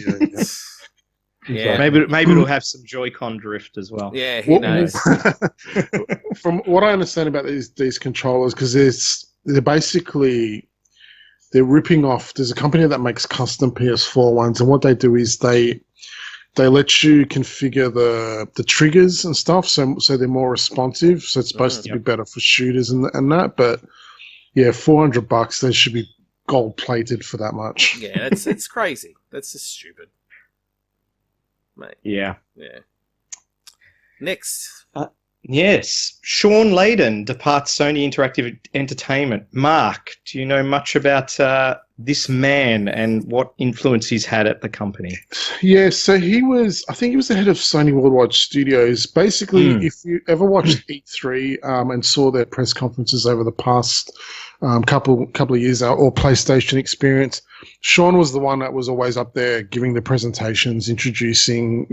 Yeah. Maybe it'll have some Joy-Con drift as well. Yeah, who knows? From what I understand about these controllers, because they're ripping off. There's a company that makes custom PS4 ones, and what they do is they let you configure the triggers and stuff, so they're more responsive. So it's supposed to be better for shooters and that. But yeah, $400, they should be gold plated for that much. Yeah, it's crazy. That's just stupid, mate. Yeah. Next. Yes, Sean Layden departs Sony Interactive Entertainment. Mark, do you know much about this man and what influence he's had at the company? Yeah, so I think he was the head of Sony Worldwide Studios. Basically, if you ever watched E3 and saw their press conferences over the past couple of years or PlayStation experience, Sean was the one that was always up there giving the presentations, introducing,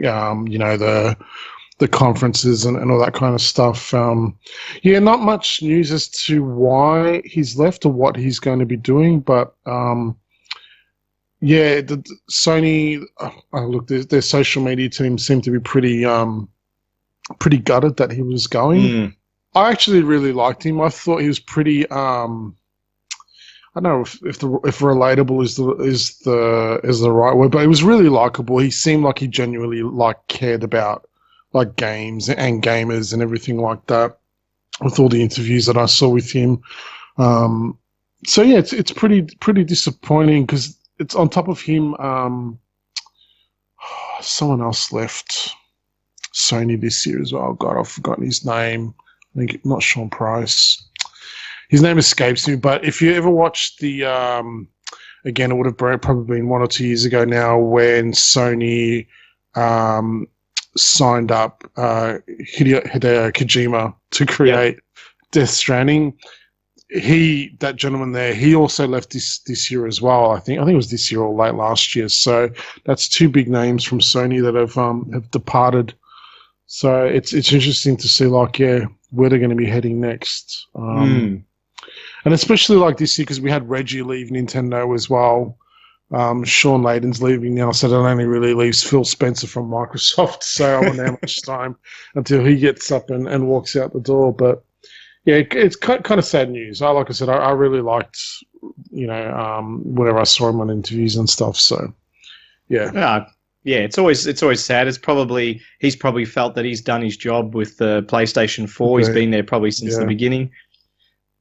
the conferences and all that kind of stuff. Not much news as to why he's left or what he's going to be doing, but the Sony, look, their social media team seemed to be pretty gutted that he was going. I actually really liked him. I thought he was pretty. I don't know if relatable is the right word, but he was really likable. He seemed like he genuinely cared about games and gamers and everything like that, with all the interviews that I saw with him. It's pretty disappointing because it's on top of him. Someone else left Sony this year as well. God, I've forgotten his name. I think not Sean Price. His name escapes me. But if you ever watched the, again, it would have probably been 1 or 2 years ago now when Sony signed up Hideo Kojima to create Death Stranding. That gentleman there, he also left this year as well. I think it was this year or late last year. So that's two big names from Sony that have departed. So it's interesting to see where they're going to be heading next. And especially like this year, because we had Reggie leave Nintendo as well. Sean Layden's leaving now, so that only really leaves Phil Spencer from Microsoft. So I wonder how much time until he gets up and walks out the door. But yeah, it's kind of sad news. Like I said, I really liked, whenever I saw him on interviews and stuff. So, yeah. It's always sad. He's probably felt that he's done his job with the PlayStation 4. He's been there probably since the beginning,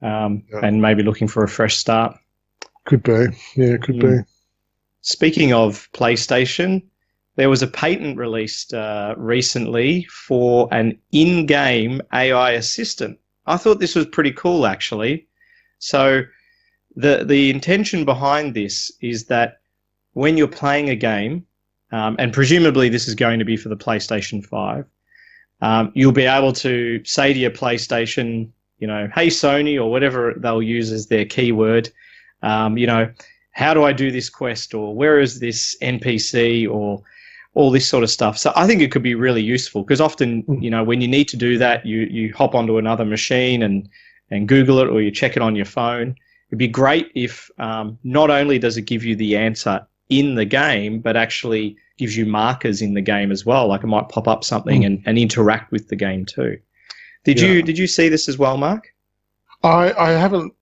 and maybe looking for a fresh start. Could be. Yeah, could be. Speaking of PlayStation, there was a patent released recently for an in-game AI assistant. I thought this was pretty cool, actually. So the intention behind this is that when you're playing a game, and presumably this is going to be for the PlayStation 5, you'll be able to say to your PlayStation, hey, Sony, or whatever they'll use as their keyword, how do I do this quest, or where is this NPC, or all this sort of stuff. So I think it could be really useful because often, when you need to do that, you hop onto another machine and Google it, or you check it on your phone. It'd be great if not only does it give you the answer in the game, but actually gives you markers in the game as well. Like it might pop up something and interact with the game too. Did you see this as well, Mark? I haven't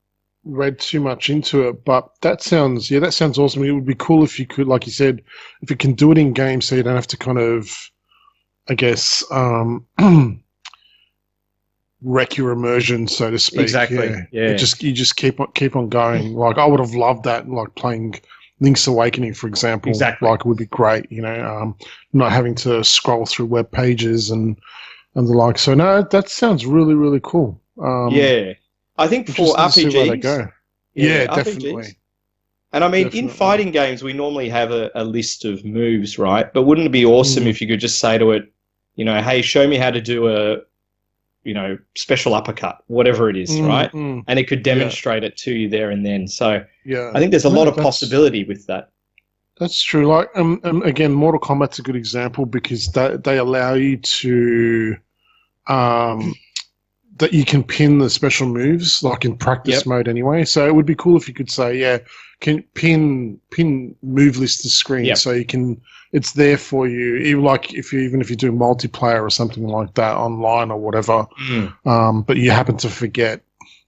read too much into it, but that sounds awesome. It would be cool if you could, like you said, if you can do it in game, so you don't have to kind of, I guess, wreck your immersion, so to speak. Exactly. Yeah. You just keep on going. Like I would have loved that, like playing Link's Awakening, for example. Exactly. Like it would be great, not having to scroll through web pages and the like. So no, that sounds really, really cool. I think for RPGs, go. Definitely. RPGs. And I mean, in fighting games, we normally have a list of moves, right? But wouldn't it be awesome if you could just say to it, hey, show me how to do a, special uppercut, whatever it is, right? And it could demonstrate it to you there and then. So I think there's a lot of possibility with that. That's true. Like, again, Mortal Kombat's a good example because they allow you to, that you can pin the special moves, like in practice mode anyway. So it would be cool if you could say, can pin move list to screen, so you can. It's there for you, even if you do multiplayer or something like that online or whatever. But you happen to forget,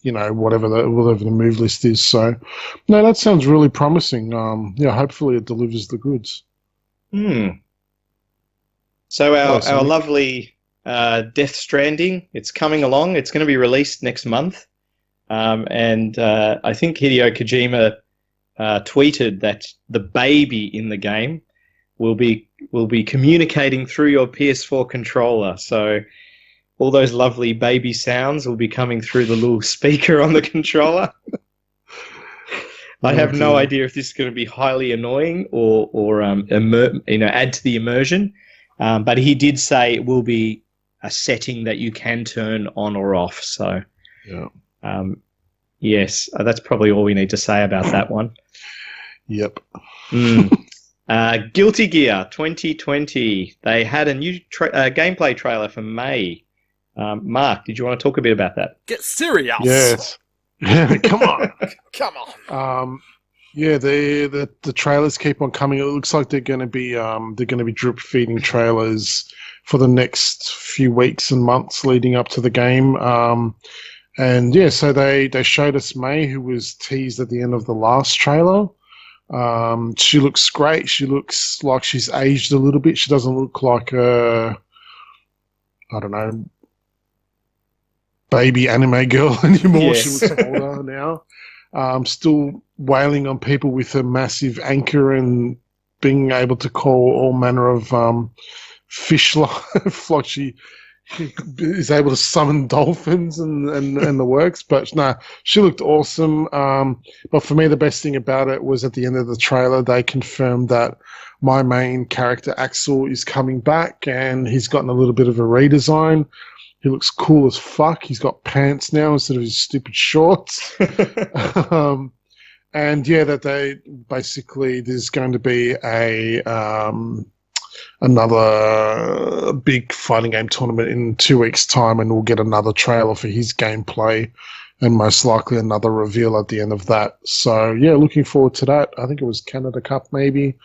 whatever the move list is. So, no, that sounds really promising. Hopefully it delivers the goods. So our lovely Death Stranding, it's coming along. It's going to be released next month, and I think Hideo Kojima tweeted that the baby in the game will be communicating through your PS4 controller. So all those lovely baby sounds will be coming through the little speaker on the controller. I have no idea if this is going to be highly annoying or add to the immersion. But he did say it will be a setting that you can turn on or off. So, yes, that's probably all we need to say about that one. Yep. Guilty Gear 2020. They had a new gameplay trailer for May. Mark, did you want to talk a bit about that? Get serious. Yes. Come on. Come on. The trailers keep on coming. It looks like they're going to be drip feeding trailers for the next few weeks and months leading up to the game. So they showed us May, who was teased at the end of the last trailer. She looks great. She looks like she's aged a little bit. She doesn't look like a, I don't know, baby anime girl anymore. Yes. She looks older now. Still wailing on people with a massive anchor and being able to call all manner of fish life. Like he is able to summon dolphins and the works. But no, she looked awesome. But for me, the best thing about it was at the end of the trailer, they confirmed that my main character Axel is coming back, and he's gotten a little bit of a redesign. He looks cool as fuck. He's got pants now instead of his stupid shorts. And yeah, that they basically there's going to be another big fighting game tournament in 2 weeks' time, and we'll get another trailer for his gameplay, and most likely another reveal at the end of that. So yeah, looking forward to that. I think it was Canada Cup maybe.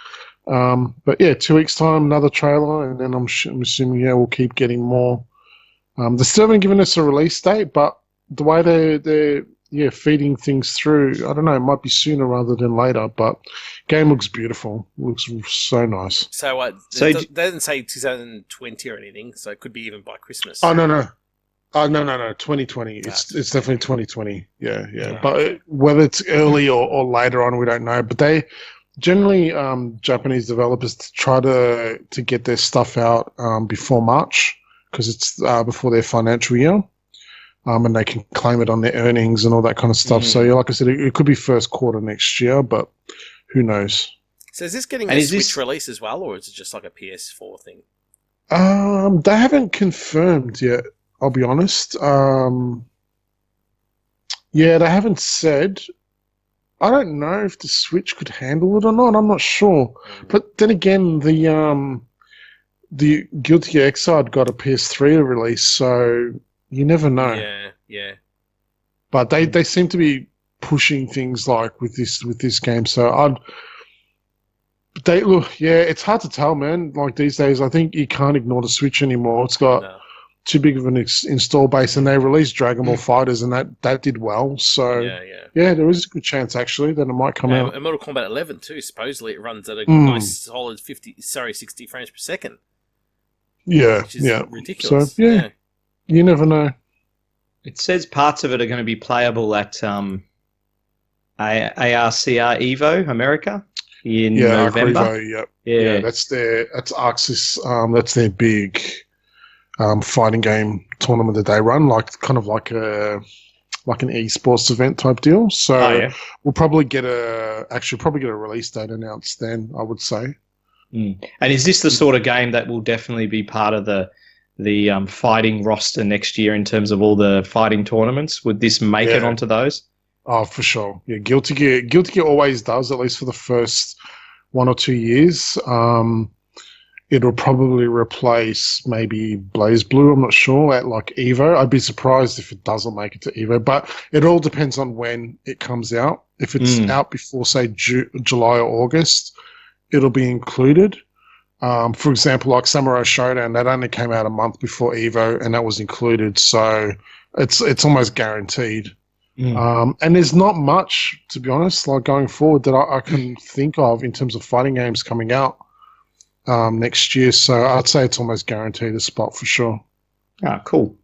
But yeah, 2 weeks' time, another trailer, and then I'm assuming we'll keep getting more. They still haven't given us a release date, but the way they're feeding things through, I don't know, it might be sooner rather than later, but game looks beautiful. Looks so nice. So what? So They didn't say 2020 or anything, so it could be even by Christmas. Oh, no. 2020. It's definitely 2020. Yeah. Yeah. But whether it's early or later on, we don't know. But they generally, Japanese developers try to get their stuff out before March, because it's before their financial year. And they can claim it on their earnings and all that kind of stuff. So, yeah, like I said, it could be first quarter next year, but who knows? So is this getting a Switch release as well, or is it just like a PS4 thing? They haven't confirmed yet, I'll be honest. Yeah, they haven't said. I don't know if the Switch could handle it or not. I'm not sure. But then again, the Guilty Gear Xrd got a PS3 release, so you never know. Yeah. But they seem to be pushing things like with this game. So it's hard to tell, man. Like these days, I think you can't ignore the Switch anymore. It's got too big of an install base, and they released Dragon Ball Fighters, and that did well. So yeah, there is a good chance actually that it might come out. And Mortal Kombat 11 too. Supposedly it runs at a nice solid 60 frames per second. Yeah, which is ridiculous. So yeah, you never know. It says parts of it are going to be playable at ARCR Evo America in November. Evo, yeah, that's Arxis. That's their big fighting game tournament that they run, like kind of like an esports event type deal. So we'll probably get a release date announced then, I would say. And is this the sort of game that will definitely be part of the fighting roster next year in terms of all the fighting tournaments? Would this make it onto those? Oh, for sure. Yeah, Guilty Gear always does, at least for the first 1 or 2 years. It'll probably replace maybe BlazBlue, I'm not sure, at like Evo. I'd be surprised if it doesn't make it to Evo, but it all depends on when it comes out. If it's out before, say, July or August, it'll be included. For example, like Samurai Showdown, that only came out a month before Evo, and that was included, so it's almost guaranteed. And there's not much, to be honest, like going forward that I can think of in terms of fighting games coming out next year, so I'd say it's almost guaranteed a spot for sure. Ah, cool.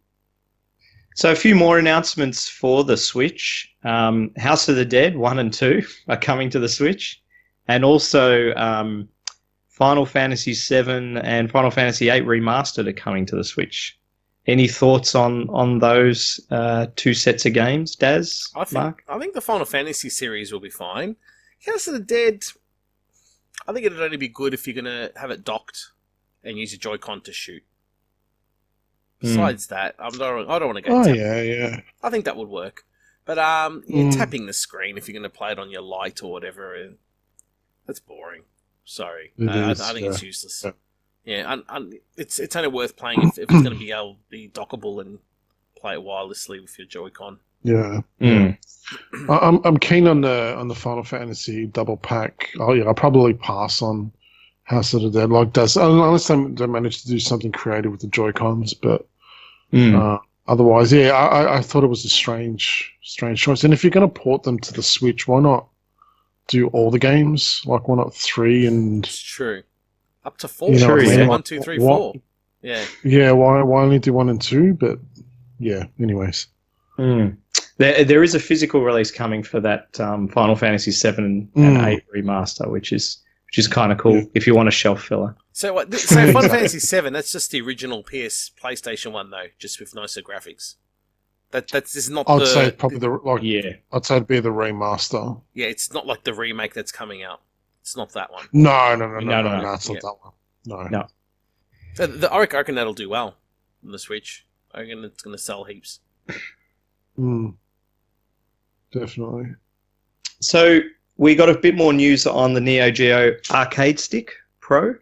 So a few more announcements for the Switch. House of the Dead 1 and 2 are coming to the Switch, and also Final Fantasy VII and Final Fantasy VIII Remastered are coming to the Switch. Any thoughts on those two sets of games, Daz? Mark? I think the Final Fantasy series will be fine. House of the Dead, I think it'd only be good if you're going to have it docked and use a Joy-Con to shoot. Besides that, I don't want to go Oh, tap. yeah. I think that would work. But tapping the screen if you're going to play it on your Lite or whatever, that's boring. Sorry. I think it's useless. Yeah, and it's only worth playing if it's going to be able to be dockable and play it wirelessly with your Joy-Con. Yeah. I'm keen on the Final Fantasy double pack. I'll probably pass on House of the Dead, unless they manage to do something creative with the Joy-Cons. But otherwise, I thought it was a strange choice. And if you're going to port them to the Switch, why not do all the games? Like, why not 3 and? It's true. Up to 4. True, yeah. 1, 2, 3, 4. Yeah. Yeah. Why only do 1 and 2? But yeah. Anyways. There is a physical release coming for that Final Fantasy VII and 8 remaster, which is which is kind of cool if you want a shelf filler. So what? So Final Fantasy VII, that's just the original PlayStation one though, just with nicer graphics. That's just not. I'd say probably I'd say it'd be the remaster. Yeah, it's not like the remake that's coming out. It's not that one. No, it's not that one. No. So I reckon that'll do well on the Switch. I reckon it's going to sell heaps. Definitely. So we got a bit more news on the Neo Geo Arcade Stick Pro.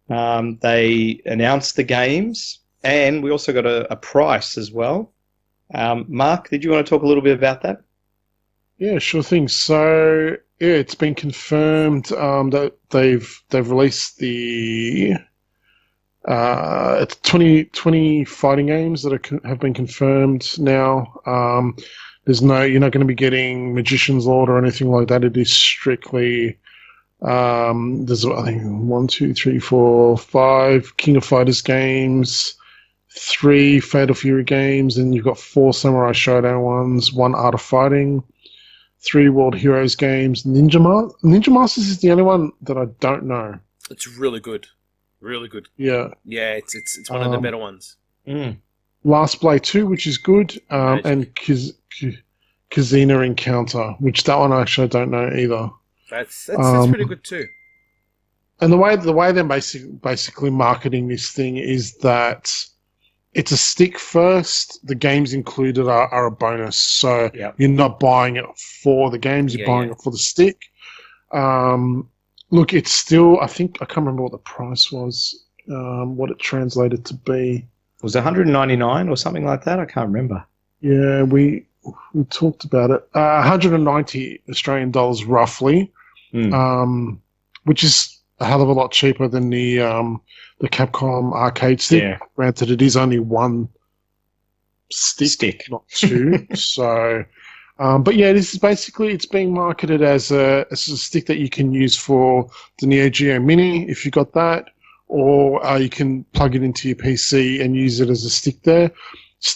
They announced the games, and we also got a price as well. Mark, did you want to talk a little bit about that? Yeah, sure thing. So it's been confirmed that they've released the it's 20 fighting games that have been confirmed now. You're not going to be getting Magician's Lord or anything like that. It is strictly there's I think 1, 2, 3, 4, 5 King of Fighters games, 3 Fatal Fury games, and you've got 4 Samurai Showdown ones, 1 Art of Fighting, 3 World Heroes games. Ninja Masters is the only one that I don't know. It's really good. Really good. Yeah. Yeah, it's one of the better ones. Last Blade 2, which is good, and Kazina Encounter, which that one actually I don't know either. That's pretty good too. And the way they're basically marketing this thing is that it's a stick first. The games included are a bonus, so you're not buying it for the games. You're buying it for the stick. Look, it's still. I can't remember what the price was. What it translated to be. Was it 199 or something like that? I can't remember. Yeah, we talked about it. 190 Australian dollars roughly, which is a hell of a lot cheaper than the Capcom arcade stick. Yeah. Granted, it is only one stick. Not 2. So, but yeah, this is basically it's being marketed as a stick that you can use for the Neo Geo Mini if you got that, or you can plug it into your PC and use it as a stick there.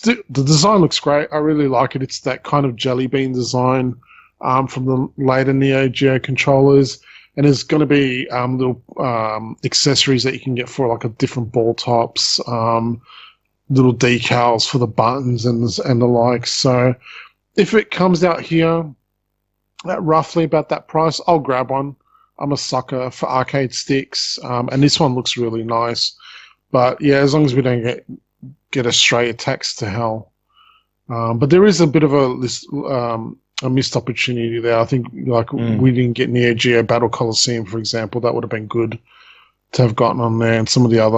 The design looks great. I really like it. It's that kind of jelly bean design from the later Neo Geo controllers. And there's going to be little accessories that you can get for like a different ball tops, little decals for the buttons and the like. So if it comes out here at roughly about that price, I'll grab one. I'm a sucker for arcade sticks, and this one looks really nice. But yeah, as long as we don't get Australia taxed to hell. But there is a bit of a missed opportunity there. I think we didn't get Neo Geo Battle Coliseum, for example. That would have been good to have gotten on there, and some of the other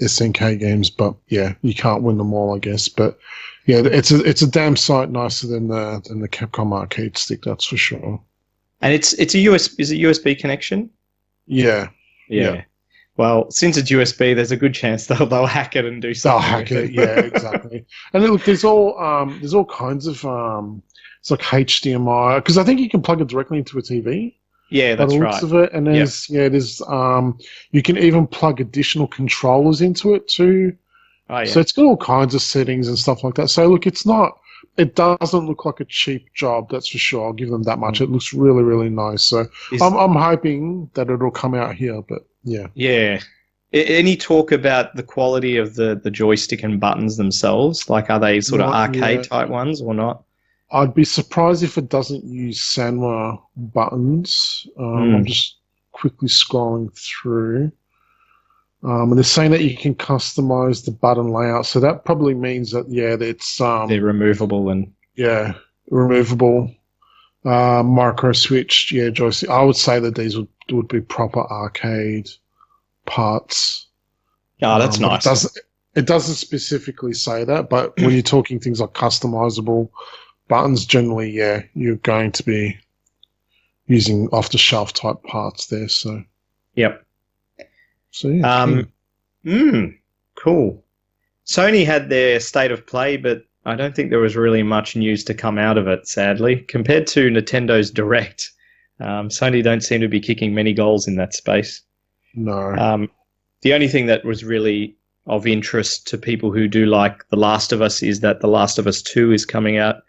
SNK games. But yeah, you can't win them all, I guess. But yeah, it's a damn sight nicer than the Capcom arcade stick, that's for sure. And it's a USB connection? Yeah. Well, since it's USB, there's a good chance they'll hack it and do something. They'll hack it, yeah, exactly. And look, there's all kinds of it's like HDMI, because I think you can plug it directly into a TV. Yeah, that's right. Of it, and there's you can even plug additional controllers into it too. Oh, yeah. So it's got all kinds of settings and stuff like that. So look, it doesn't look like a cheap job, that's for sure. I'll give them that much. It looks really, really nice. So I'm hoping that it'll come out here, but yeah. Yeah. Any talk about the quality of the joystick and buttons themselves? Like, are they sort of arcade-type ones or not? I'd be surprised if it doesn't use Sanwa buttons. I'm just quickly scrolling through. And they're saying that you can customize the button layout. So that probably means that, it's... they're removable and... Yeah, removable. Micro switched, joystick. I would say that these would be proper arcade parts. Oh, that's nice. It doesn't specifically say that, but when you're talking things like customizable buttons, generally, you're going to be using off-the-shelf type parts there. So, yep. So yeah, cool. Sony had their State of Play, but I don't think there was really much news to come out of it, sadly. Compared to Nintendo's Direct, Sony don't seem to be kicking many goals in that space. No. The only thing that was really of interest to people who do like The Last of Us is that The Last of Us 2 is coming out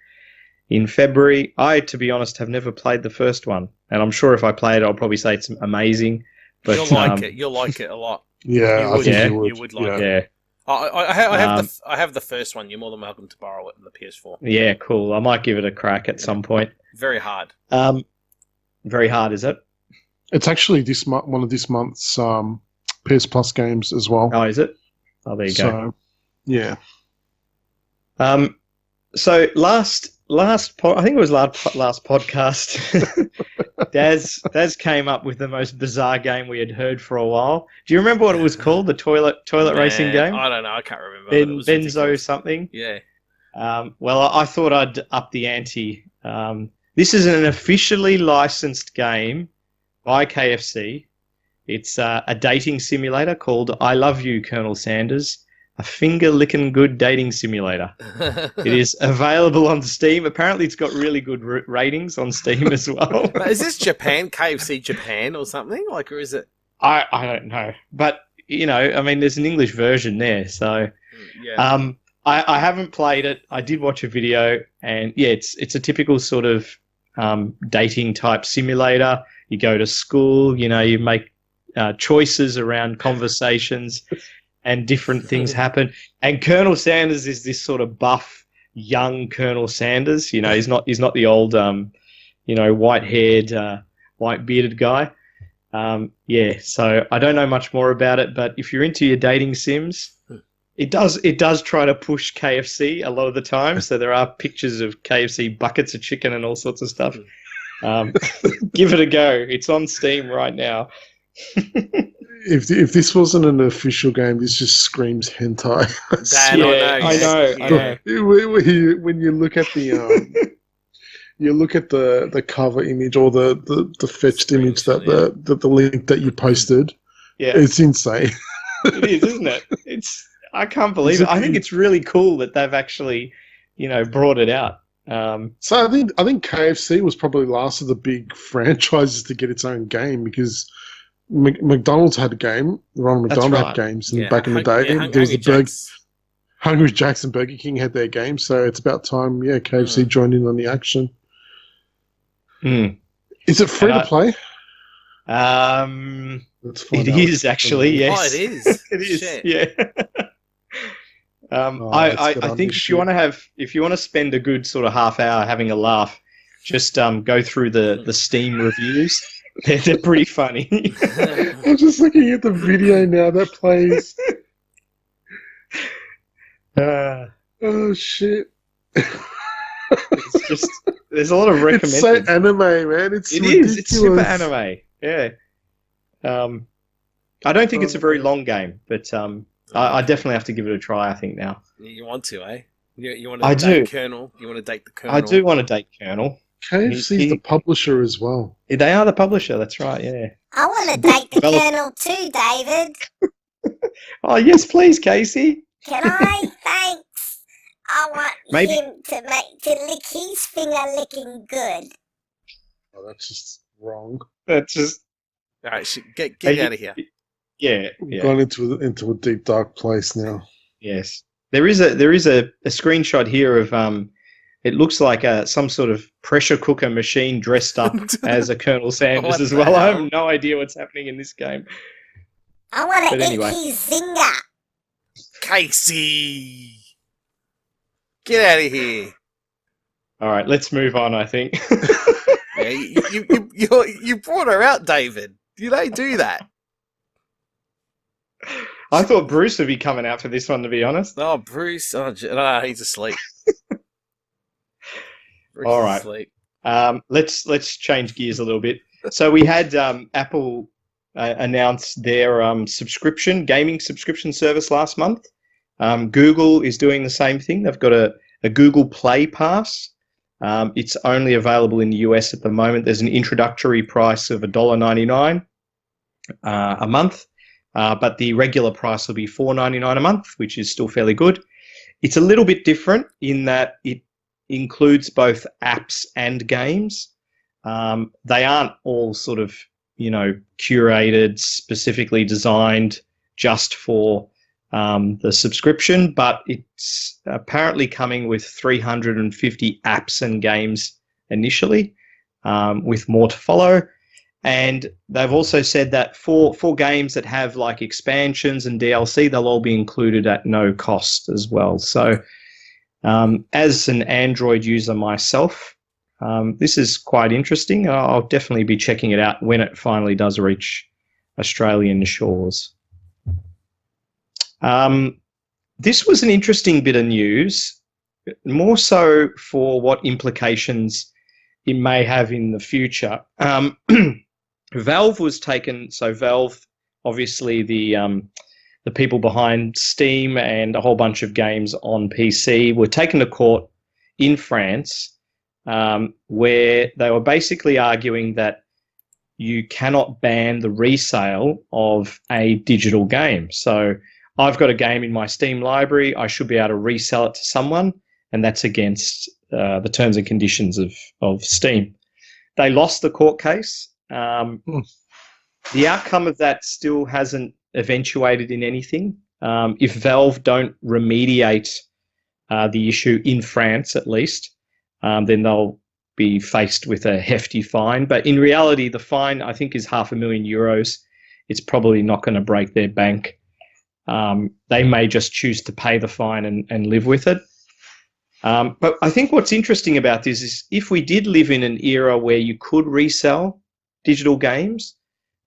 in February. I, to be honest, have never played the first one, and I'm sure if I play it, I'll probably say it's amazing. But You'll like it. You'll like it a lot. Yeah, I think yeah. you would. You would like yeah. it. yeah, I have the first one. You're more than welcome to borrow it on the PS4. yeah, cool. I might give it a crack at some point. Very hard. Very hard, is it? It's actually one of this month's PS Plus games as well. Oh, is it? Oh, there you go. So, yeah. So I think it was last podcast. Daz came up with the most bizarre game we had heard for a while. Do you remember what it was called? The toilet racing game? I don't know. I can't remember. It was Benzo ridiculous. something. Yeah. Well, I thought I'd up the ante. This is an officially licensed game by KFC. It's a dating simulator called I Love You, Colonel Sanders, a finger-licking good dating simulator. It is available on Steam. Apparently, it's got really good ratings on Steam as well. Is this Japan, KFC Japan or something? Like, or is it? I don't know. But, you know, I mean, there's an English version there. So, Yeah. I haven't played it. I did watch a video, and, yeah, it's a typical sort of dating-type simulator. You go to school, you know, you make choices around conversations, and different things happen. And Colonel Sanders is this sort of buff, young Colonel Sanders. You know, he's not the old, you know, white-haired, white-bearded guy. Yeah, so I don't know much more about it, but if you're into your dating sims, it does try to push KFC a lot of the time. So there are pictures of KFC buckets of chicken and all sorts of stuff. Give it a go. It's on Steam right now. If this wasn't an official game, this just screams hentai. Dad, I know. When you look at the cover image or the fetched image that the link that you posted, Yeah, it's insane. it is, isn't it? I can't believe it. I think it's really cool that they've actually, you know, brought it out. So I think KFC was probably last of the big franchises to get its own game, because McDonald's had a game. Ronald McDonald had games back in the day. There was the Hungry Jack's and Burger King had their game, so it's about time. Yeah, KFC joined in on the action. Is it free to play? It is actually, yes. Oh, it is. It is. Shit. Yeah. I think if you want to spend a good sort of half hour having a laugh, just go through the Steam reviews. They're pretty funny. I'm just looking at the video now that plays. Oh shit! It's just there's a lot of recommended. It's so anime, man. It is. It's super anime. Yeah. I don't think it's a very long game, but I definitely have to give it a try. I think now. You want to, eh? You want to date Colonel? You want to date the Colonel? I do want to date Colonel. KFC's the publisher as well. They are the publisher. That's right. Yeah. I want to date the Colonel too, David. Oh yes, please, Casey. Can I? Thanks. I want him to lick his finger licking good. Oh, that's just wrong. That's just. All right, get out of here. Yeah. We've gone into a deep dark place now. Yes, there is a screenshot here of it looks like some sort of pressure cooker machine dressed up as a Colonel Sanders as well. I have no idea what's happening in this game. I want to eat anyway. his zinger. Casey, get out of here. All right, let's move on. I think. Yeah, you brought her out, David. You don't do that. I thought Bruce would be coming out for this one, to be honest. Oh, Bruce. Oh, no, he's asleep. Bruce All right. is asleep. Let's change gears a little bit. So we had Apple announce their gaming subscription service last month. Google is doing the same thing. They've got a Google Play Pass. It's only available in the US at the moment. There's an introductory price of $1.99 a month. But the regular price will be $4.99 a month, which is still fairly good. It's a little bit different in that it includes both apps and games. They aren't all sort of, curated, specifically designed just for the subscription, but it's apparently coming with 350 apps and games initially, with more to follow. And they've also said that for games that have like expansions and DLC, they'll all be included at no cost as well. So as an Android user myself, this is quite interesting. I'll definitely be checking it out when it finally does reach Australian shores. This was an interesting bit of news, more so for what implications it may have in the future. Valve was taken. So Valve, obviously the people behind Steam and a whole bunch of games on PC, were taken to court in France, where they were basically arguing that you cannot ban the resale of a digital game. So I've got a game in my Steam library. I should be able to resell it to someone, and that's against the terms and conditions of Steam. They lost the court case. The outcome of that still hasn't eventuated in anything. If Valve don't remediate the issue in France, at least, then they'll be faced with a hefty fine. But in reality, the fine, I think, is €500,000. It's probably not going to break their bank. They may just choose to pay the fine and live with it. But I think what's interesting about this is if we did live in an era where you could resell digital games,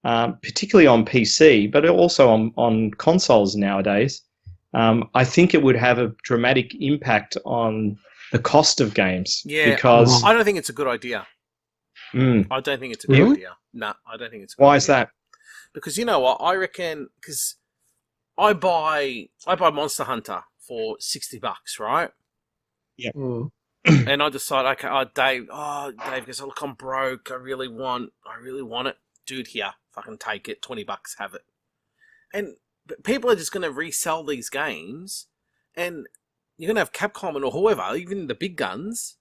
particularly on PC, but also on consoles nowadays, I think it would have a dramatic impact on the cost of games. Yeah, because I don't think it's a good idea. I don't think it's a good Really? idea. No, I don't think it's a good Why idea. is that? Because you know what? I reckon, because I buy Monster Hunter for $60, right? Mm. And I decide, okay, Dave goes, look, I'm broke. I really want it. Dude, here, fucking take it. $20, have it. And people are just going to resell these games, and you're going to have Capcom or whoever, even the big guns,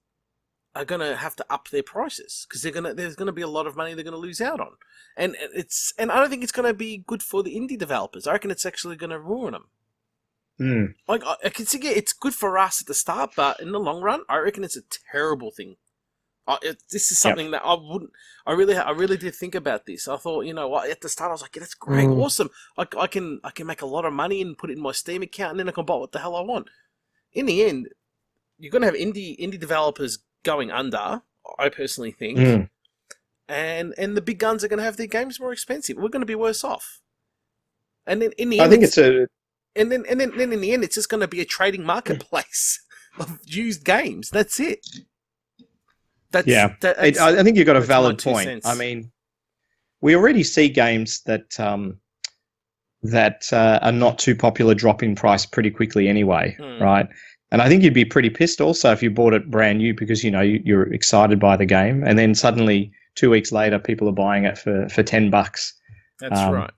are going to have to up their prices because there's going to be a lot of money they're going to lose out on. And I don't think it's going to be good for the indie developers. I reckon it's actually going to ruin them. Like I can see it's good for us at the start, but in the long run, I reckon it's a terrible thing. This is something that I really did think about this. I thought, you know what, at the start I was like, yeah, that's great, awesome. I can make a lot of money and put it in my Steam account, and then I can buy what the hell I want. In the end, you're going to have indie developers going under, I personally think, and the big guns are going to have their games more expensive. We're going to be worse off. And then in the end, And then in the end, it's just going to be a trading marketplace of used games. That's it. I think you've got a valid point. Cents. I mean, we already see games that are not too popular drop in price pretty quickly anyway, right? And I think you'd be pretty pissed also if you bought it brand new because, you know, you're excited by the game, and then suddenly 2 weeks later people are buying it for $10. That's right.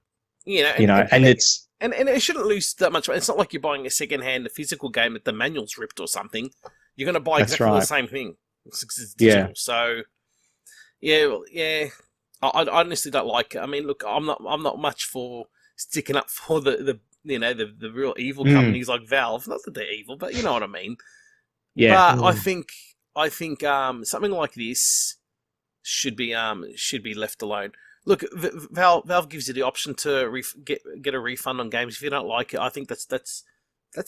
And it shouldn't lose that much. It's not like you're buying a second-hand physical game that the manual's ripped or something. You're going to buy exactly the same thing. It's digital. Yeah. So, I honestly don't like it. I mean, look, I'm not much for sticking up for the real evil companies like Valve. Not that they're evil, but you know what I mean. Yeah. But I think something like this should be left alone. Look, Valve gives you the option to get a refund on games if you don't like it. I think that's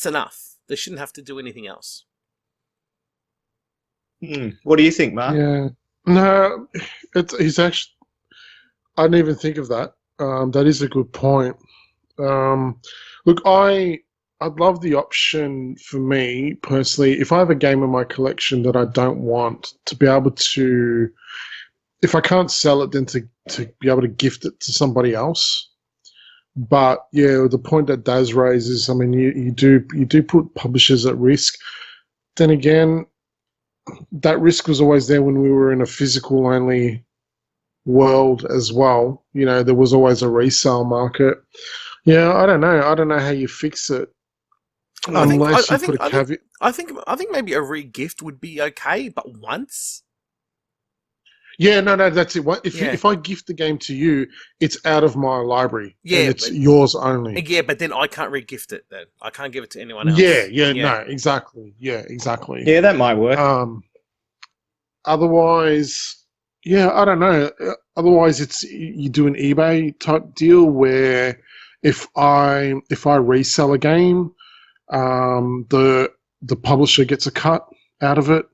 enough. They shouldn't have to do anything else. What do you think, Mark? Yeah, no, he's actually. I didn't even think of that. That is a good point. Look, I'd love the option for me personally. If I have a game in my collection that I don't want, to be able to, if I can't sell it, then to be able to gift it to somebody else. But yeah, the point that Daz raises, I mean, you do put publishers at risk. Then again, that risk was always there when we were in a physical only world as well. You know, there was always a resale market. Yeah, I don't know. I don't know how you fix it. I think maybe a re-gift would be okay, but once. Yeah, no, that's it. If I gift the game to you, it's out of my library. Yeah, and it's yours only. Yeah, but then I can't re-gift it. Then I can't give it to anyone else. Yeah, no, exactly. Yeah, exactly. Yeah, that might work. Otherwise, yeah, I don't know. otherwise it's you do an eBay type deal where if I resell a game, the publisher gets a cut out of it.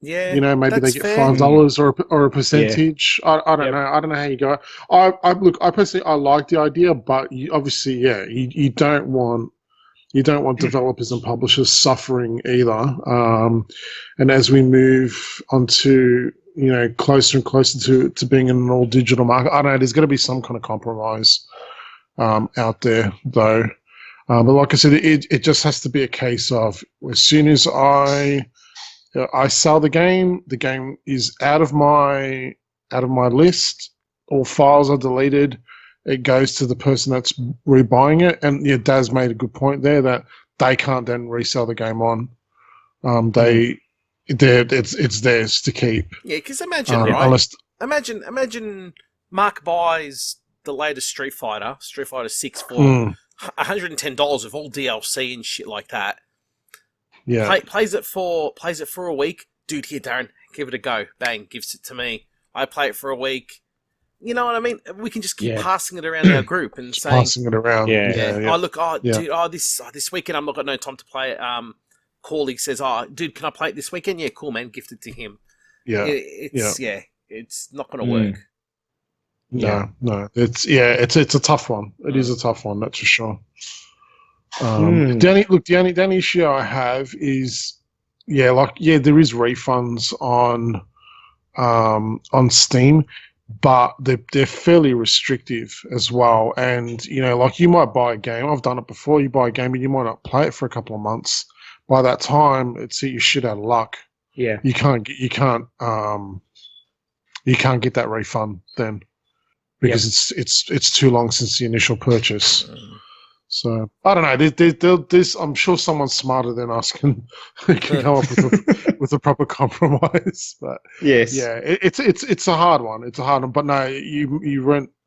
Yeah, You know, maybe they that's get fair. $5 or a percentage. I don't know. I don't know how you go. I personally I like the idea, but obviously, you don't want developers and publishers suffering either. And as we move on to closer and closer to being in an all digital market, I don't know. There's going to be some kind of compromise out there, though. But like I said, it just has to be a case of as soon as I sell the game is out of my list. All files are deleted. It goes to the person that's rebuying it. And yeah, Daz made a good point there that they can't then resell the game on. It's theirs to keep. Yeah, because imagine, right? Unless, Imagine Mark buys the latest Street Fighter 6 for $110 with all DLC and shit like that. yeah, Plays it for a week. Dude, here, Darren, give it a go. Bang, gives it to me. I play it for a week. You know what I mean? We can just keep passing it around our group and just saying, passing it around. Yeah. "Oh, look, dude, this weekend I've not got no time to play it." Corley says, "Oh, dude, can I play it this weekend?" Yeah, cool, man. Gift it to him. Yeah, It's not going to work. No, it's a tough one. It is a tough one, that's for sure. The only issue I have is there is refunds on Steam, but they're fairly restrictive as well. And you might buy a game. I've done it before. You buy a game and you might not play it for a couple of months. By that time, it's your shit out of luck. Yeah, you can't get that refund then because it's too long since the initial purchase. So I don't know. There's I'm sure someone smarter than us can come up with a proper compromise. But yes, it's a hard one. It's a hard one. But no, you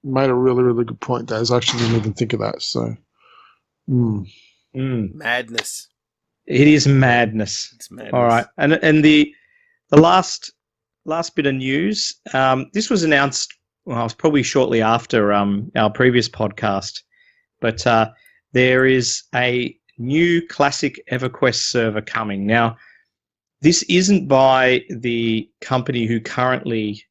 made a really, really good point, Daz. I actually didn't even think of that. So Madness. It is madness. It's madness. All right, and the last bit of news. This was announced. Well, it was probably shortly after our previous podcast, but there is a new classic EverQuest server coming. Now, this isn't by the company who currently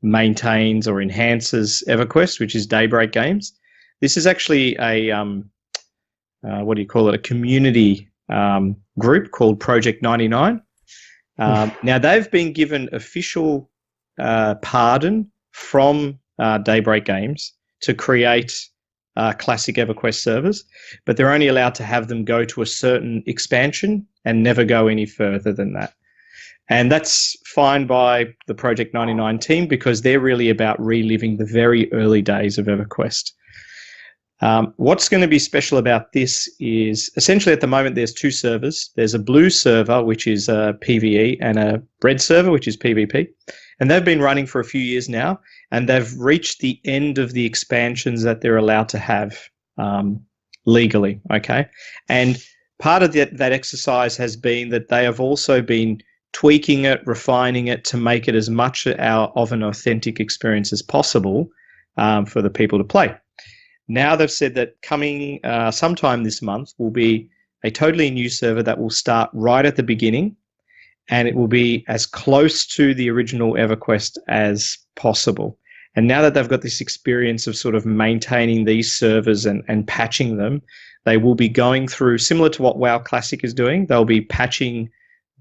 maintains or enhances EverQuest, which is Daybreak Games. This is actually a a community group called Project 99. Now, they've been given official pardon from Daybreak Games to create classic EverQuest servers, but they're only allowed to have them go to a certain expansion and never go any further than that. And that's fine by the Project 99 team because they're really about reliving the very early days of EverQuest. What's going to be special about this is essentially at the moment there's two servers. There's a blue server, which is PvE, and a red server, which is PvP. And they've been running for a few years now, and they've reached the end of the expansions that they're allowed to have legally, okay? And part of that exercise has been that they have also been tweaking it, refining it to make it as much of an authentic experience as possible for the people to play. Now they've said that coming sometime this month will be a totally new server that will start right at the beginning, and it will be as close to the original EverQuest as possible. And now that they've got this experience of sort of maintaining these servers and patching them, they will be going through, similar to what WoW Classic is doing, they'll be patching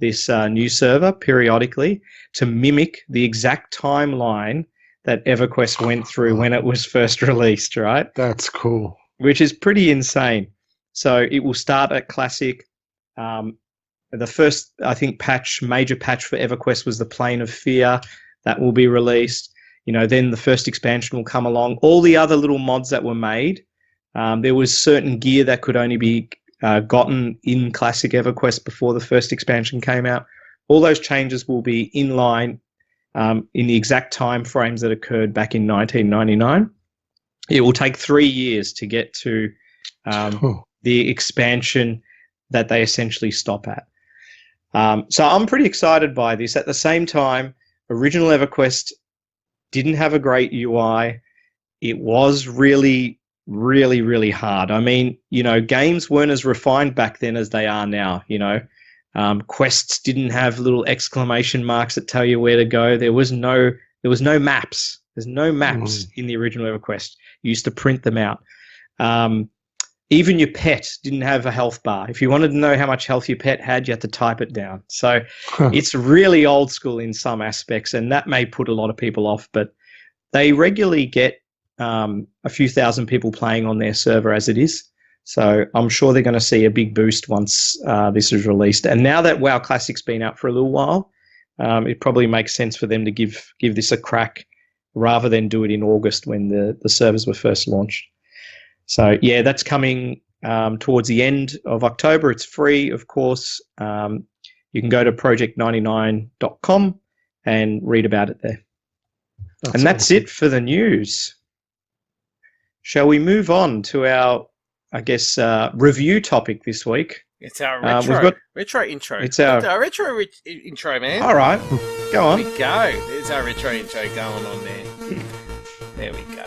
this new server periodically to mimic the exact timeline that EverQuest went through when it was first released, right? That's cool. Which is pretty insane. So it will start at Classic. The first, I think, major patch for EverQuest was the Plane of Fear. That will be released. Then the first expansion will come along. All the other little mods that were made, there was certain gear that could only be gotten in Classic EverQuest before the first expansion came out. All those changes will be in line in the exact time frames that occurred back in 1999. It will take 3 years to get to the expansion that they essentially stop at. So I'm pretty excited by this. At the same time, original EverQuest didn't have a great UI. It was really, really, really hard. I mean, games weren't as refined back then as they are now. Quests didn't have little exclamation marks that tell you where to go. There was no maps. There's no maps in the original EverQuest. You used to print them out. Even your pet didn't have a health bar. If you wanted to know how much health your pet had, you had to type it down. So it's really old school in some aspects, and that may put a lot of people off, but they regularly get a few thousand people playing on their server as it is. So I'm sure they're going to see a big boost once this is released. And now that WoW Classic's been out for a little while, it probably makes sense for them to give this a crack rather than do it in August when the servers were first launched. So, yeah, that's coming towards the end of October. It's free, of course. You can go to project99.com and read about it there. That's it for the news. Shall we move on to our, I guess, review topic this week? It's our retro intro. It's our retro intro, man. All right, go on. There we go. There's our retro intro going on there. There we go.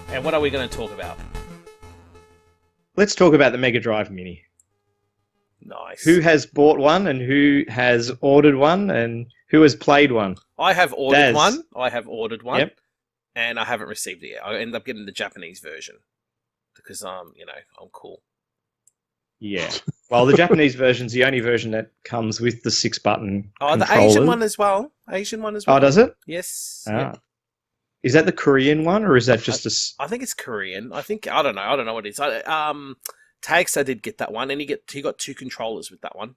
And what are we going to talk about? Let's talk about the Mega Drive Mini. Nice. Who has bought one and who has ordered one and who has played one? I have ordered Daz. one. I have ordered one. Yep. And I haven't received it yet. I ended up getting the Japanese version because I'm cool. Yeah. Well, the Japanese version's the only version that comes with the 6-button controller. The Asian one as well. Oh, does it? Yes. Ah. Yeah. Is that the Korean one, or is that just I think it's Korean. I don't know what it is. Tagster did get that one, and he got 2 controllers with that one.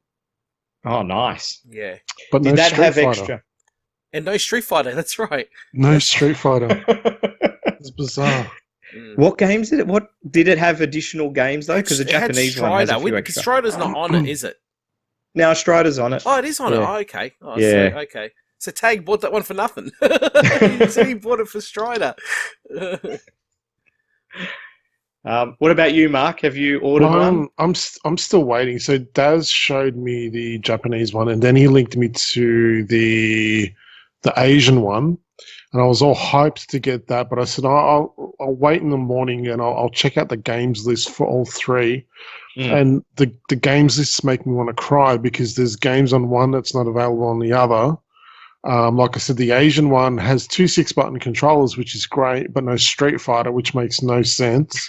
Oh, nice. Yeah. But did no that Street have Fighter. extra? And no Street Fighter. That's right. No Street Fighter. It's bizarre. What games did it? What did it have additional games though? Because the Japanese one has a few extra. Strider's not on it, is it? Now Strider's on it. Oh, it is on it. Yeah. Oh, okay. Oh, Yeah. So, okay. So Tag bought that one for nothing. So he bought it for Strider. What about you, Mark? Have you ordered one? I'm still waiting. So Daz showed me the Japanese one, and then he linked me to the Asian one, and I was all hyped to get that. But I said I'll wait in the morning and I'll check out the games list for all 3. And the games lists make me want to cry because there's games on one that's not available on the other. Like I said, the Asian one has 2 6-button controllers, which is great, but no Street Fighter, which makes no sense.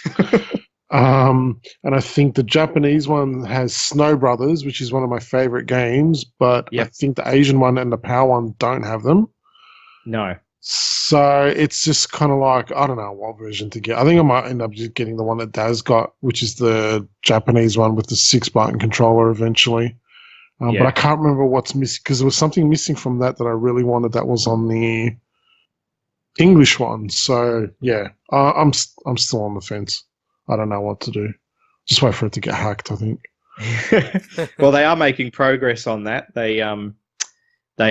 And I think the Japanese one has Snow Brothers, which is one of my favorite games, but I think the Asian one and the PAL one don't have them. No. So it's just kind of like, I don't know what version to get. I think I might end up just getting the one that Daz got, which is the Japanese one with the 6-button controller eventually. But I can't remember what's missing because there was something missing from that I really wanted that was on the English one. So yeah, I'm still on the fence. I don't know what to do. Just wait for it to get hacked, I think. Well, they are making progress on that. They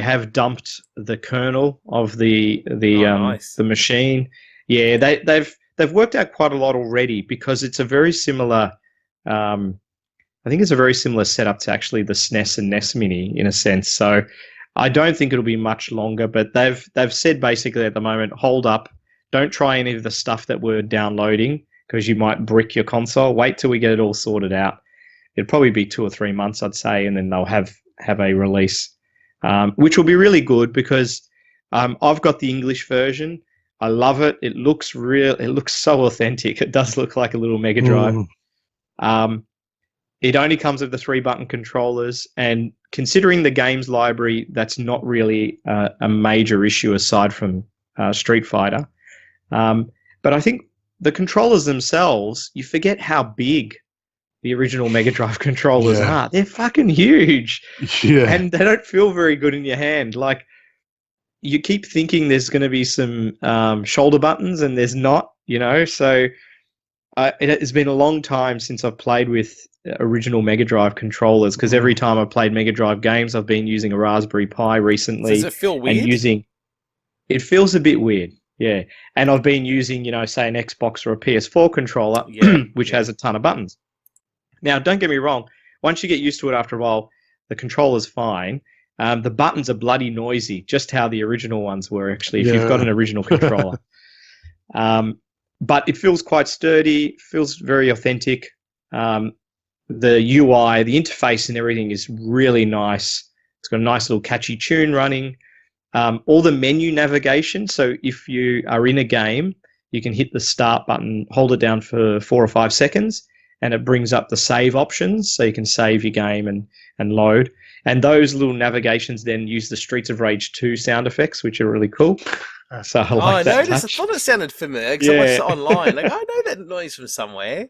have dumped the kernel of the machine. Yeah, they've worked out quite a lot already because it's a very similar. I think it's a very similar setup to actually the SNES and NES Mini in a sense. So I don't think it'll be much longer, but they've said basically at the moment, hold up, don't try any of the stuff that we're downloading because you might brick your console. Wait till we get it all sorted out. It'll probably be 2 or 3 months, I'd say, and then they'll have a release, which will be really good because I've got the English version. I love it. It looks real. It looks so authentic. It does look like a little Mega Drive. It only comes with the 3-button controllers, and considering the games library, that's not really a major issue aside from Street Fighter. But I think the controllers themselves, you forget how big the original Mega Drive controllers are. They're fucking huge. Yeah. And they don't feel very good in your hand. Like, you keep thinking there's going to be some shoulder buttons, and there's not, So it's been a long time since I've played with original Mega Drive controllers because every time I've played Mega Drive games, I've been using a Raspberry Pi recently. Does it feel weird? It feels a bit weird, yeah. And I've been using, say an Xbox or a PS4 controller, which has a ton of buttons. Now, don't get me wrong. Once you get used to it after a while, the controller's fine. The buttons are bloody noisy, just how the original ones were, actually, if you've got an original controller. But it feels quite sturdy, feels very authentic. The UI, the interface and everything is really nice. It's got a nice little catchy tune running. All the menu navigation, so if you are in a game, you can hit the start button, hold it down for 4 or 5 seconds, and it brings up the save options, so you can save your game and load. And those little navigations then use the Streets of Rage 2 sound effects, which are really cool. So I like that touch. I thought it sounded familiar because I watched it online. Like, I know that noise from somewhere.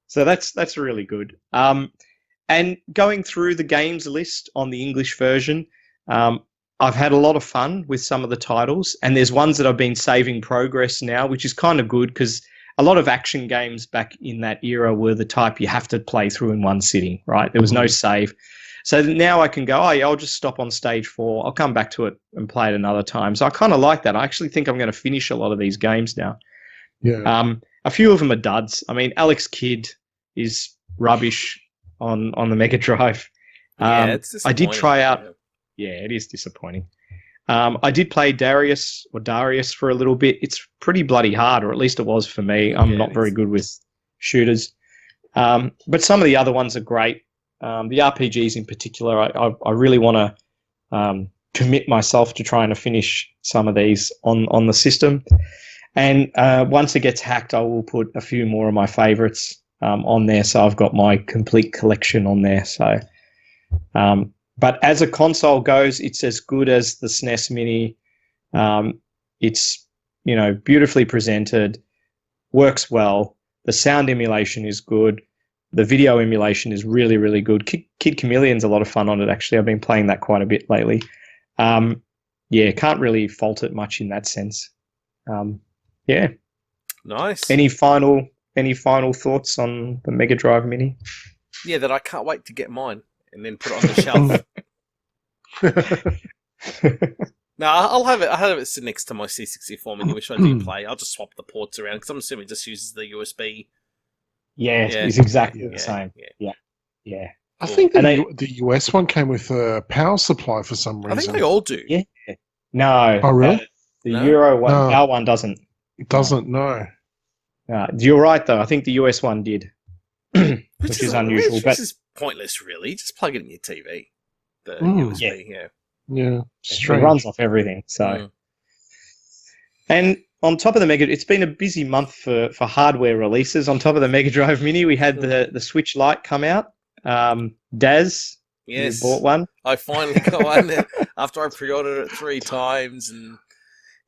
So that's really good. And going through the games list on the English version, I've had a lot of fun with some of the titles, and there's ones that I've been saving progress now, which is kind of good because a lot of action games back in that era were the type you have to play through in one sitting, right? There was no save. So now I can go, I'll just stop on stage 4. I'll come back to it and play it another time. So I kind of like that. I actually think I'm going to finish a lot of these games now. Yeah. A few of them are duds. I mean, Alex Kidd is rubbish on the Mega Drive. It's I did try out. Yeah. Yeah, it is disappointing. I did play Darius for a little bit. It's pretty bloody hard, or at least it was for me. I'm not very good with shooters. But some of the other ones are great. The RPGs in particular, I really want to commit myself to trying to finish some of these on the system. And once it gets hacked, I will put a few more of my favourites on there. So I've got my complete collection on there. So, but as a console goes, it's as good as the SNES Mini. It's, beautifully presented, works well. The sound emulation is good. The video emulation is really, really good. Kid Chameleon's a lot of fun on it, actually. I've been playing that quite a bit lately. Can't really fault it much in that sense. Nice. Any final thoughts on the Mega Drive Mini? Yeah, that I can't wait to get mine and then put it on the shelf. No, I'll have it sit next to my C64 Mini, which I do play. I'll just swap the ports around because I'm assuming it just uses the USB. Yeah, it's exactly the same. Yeah. I think the US one came with a power supply for some reason. I think they all do. Yeah. No. Oh, really? The Euro one, our one doesn't. It doesn't, no. You're right, though. I think the US one did, which is unusual. Which is pointless, really. Just plug it in your TV. The USB, Yeah, strange. It runs off everything. So, and on top of the Mega, it's been a busy month for hardware releases. On top of the Mega Drive Mini, we had the Switch Lite come out. Daz, you bought one. I finally got one after I pre-ordered it 3 times, and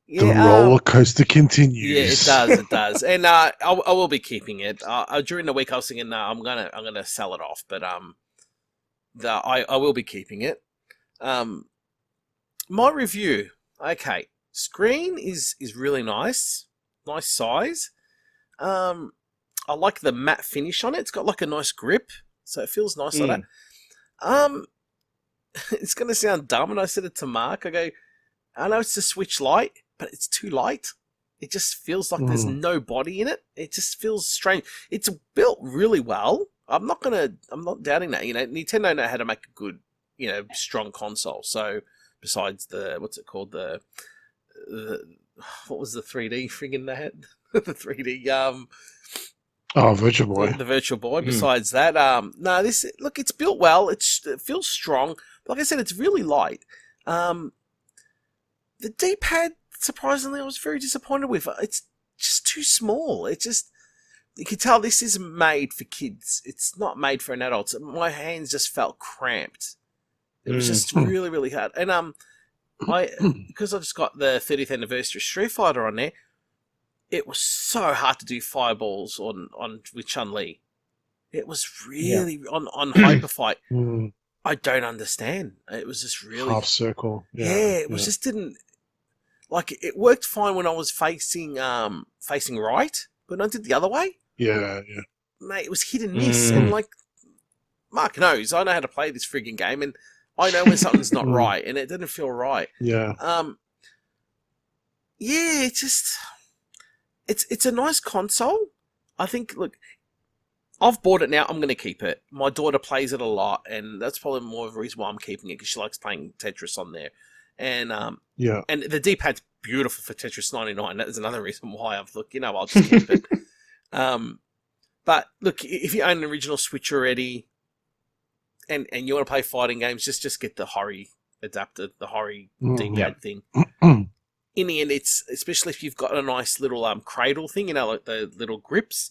the roller coaster continues. Yeah, it does. And I will be keeping it. During the week, I was thinking, I'm gonna sell it off, but I will be keeping it. My review, okay. Screen is really nice size. I like the matte finish on it. It's got like a nice grip, so it feels nice like that. It's gonna sound dumb, and I said it to Mark. I go, I know it's the Switch Lite, but it's too light. It just feels like there's no body in it. It just feels strange. It's built really well. I'm not doubting that. Nintendo know how to make a good, strong console. So besides the what's it called, the what was the 3D friggin' that? The 3D Virtual Boy. The Virtual Boy. Besides that, it's built well. It feels strong. But like I said, it's really light. The D-pad, surprisingly, I was very disappointed with. It's just too small. You can tell this is made for kids. It's not made for an adult. My hands just felt cramped. It was just really, really hard. And because I just got the 30th anniversary Street Fighter on there, it was so hard to do fireballs with Chun-Li. It was really on Hyper Fight. I don't understand. It was just really half circle. It was just didn't like it worked fine when I was facing right, but when I did the other way. Yeah. Mate, it was hit and miss, and like Mark knows, I know how to play this frigging game, and I know when something's not right, and it didn't feel right. Yeah. It's a nice console. I think, look, I've bought it now. I'm going to keep it. My daughter plays it a lot, and that's probably more of a reason why I'm keeping it, because she likes playing Tetris on there. And and the D-pad's beautiful for Tetris 99. That is another reason why I've looked. I'll just keep it. But look, if you own an original Switch already, and you want to play fighting games, just get the Hori adapter, the Hori D-pad thing. In the end, it's especially if you've got a nice little cradle thing, like the little grips.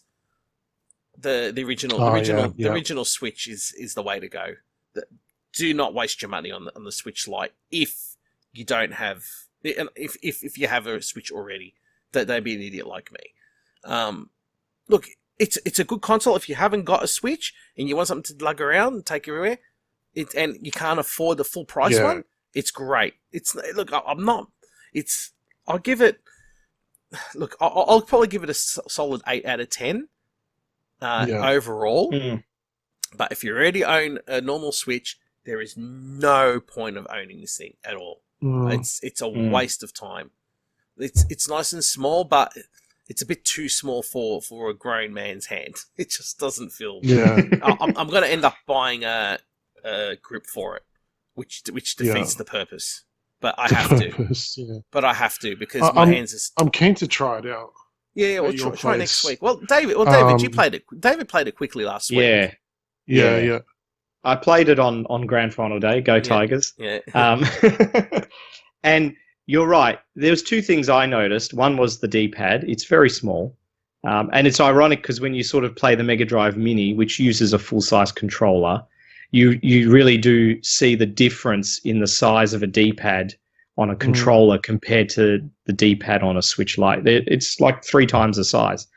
The original Switch is the way to go. Do not waste your money on the Switch Lite if you don't have, if you have a Switch already. They'd be an idiot like me. Look, it's a good console if you haven't got a Switch and you want something to lug around and take everywhere. And you can't afford the full price one. It's great. I'll give it. Look, I'll probably give it a solid 8 out of 10 overall. But if you already own a normal Switch, there is no point of owning this thing at all. It's a waste of time. It's nice and small, but it's a bit too small for a grown man's hand. It just doesn't feel. Yeah. I'm going to end up buying a grip for it, which defeats the purpose. But I have to. But I have to, because my hands are... I'm keen to try it out. Yeah, we'll try next week. Well, David, you played it. David played it quickly last week. Yeah. I played it on Grand Final Day. Go Tigers. Yeah. And you're right. There's two things I noticed. One was the D-pad. It's very small. And it's ironic because when you sort of play the Mega Drive Mini, which uses a full-size controller, you really do see the difference in the size of a D-pad on a controller compared to the D-pad on a Switch Lite. It's like 3 times the size.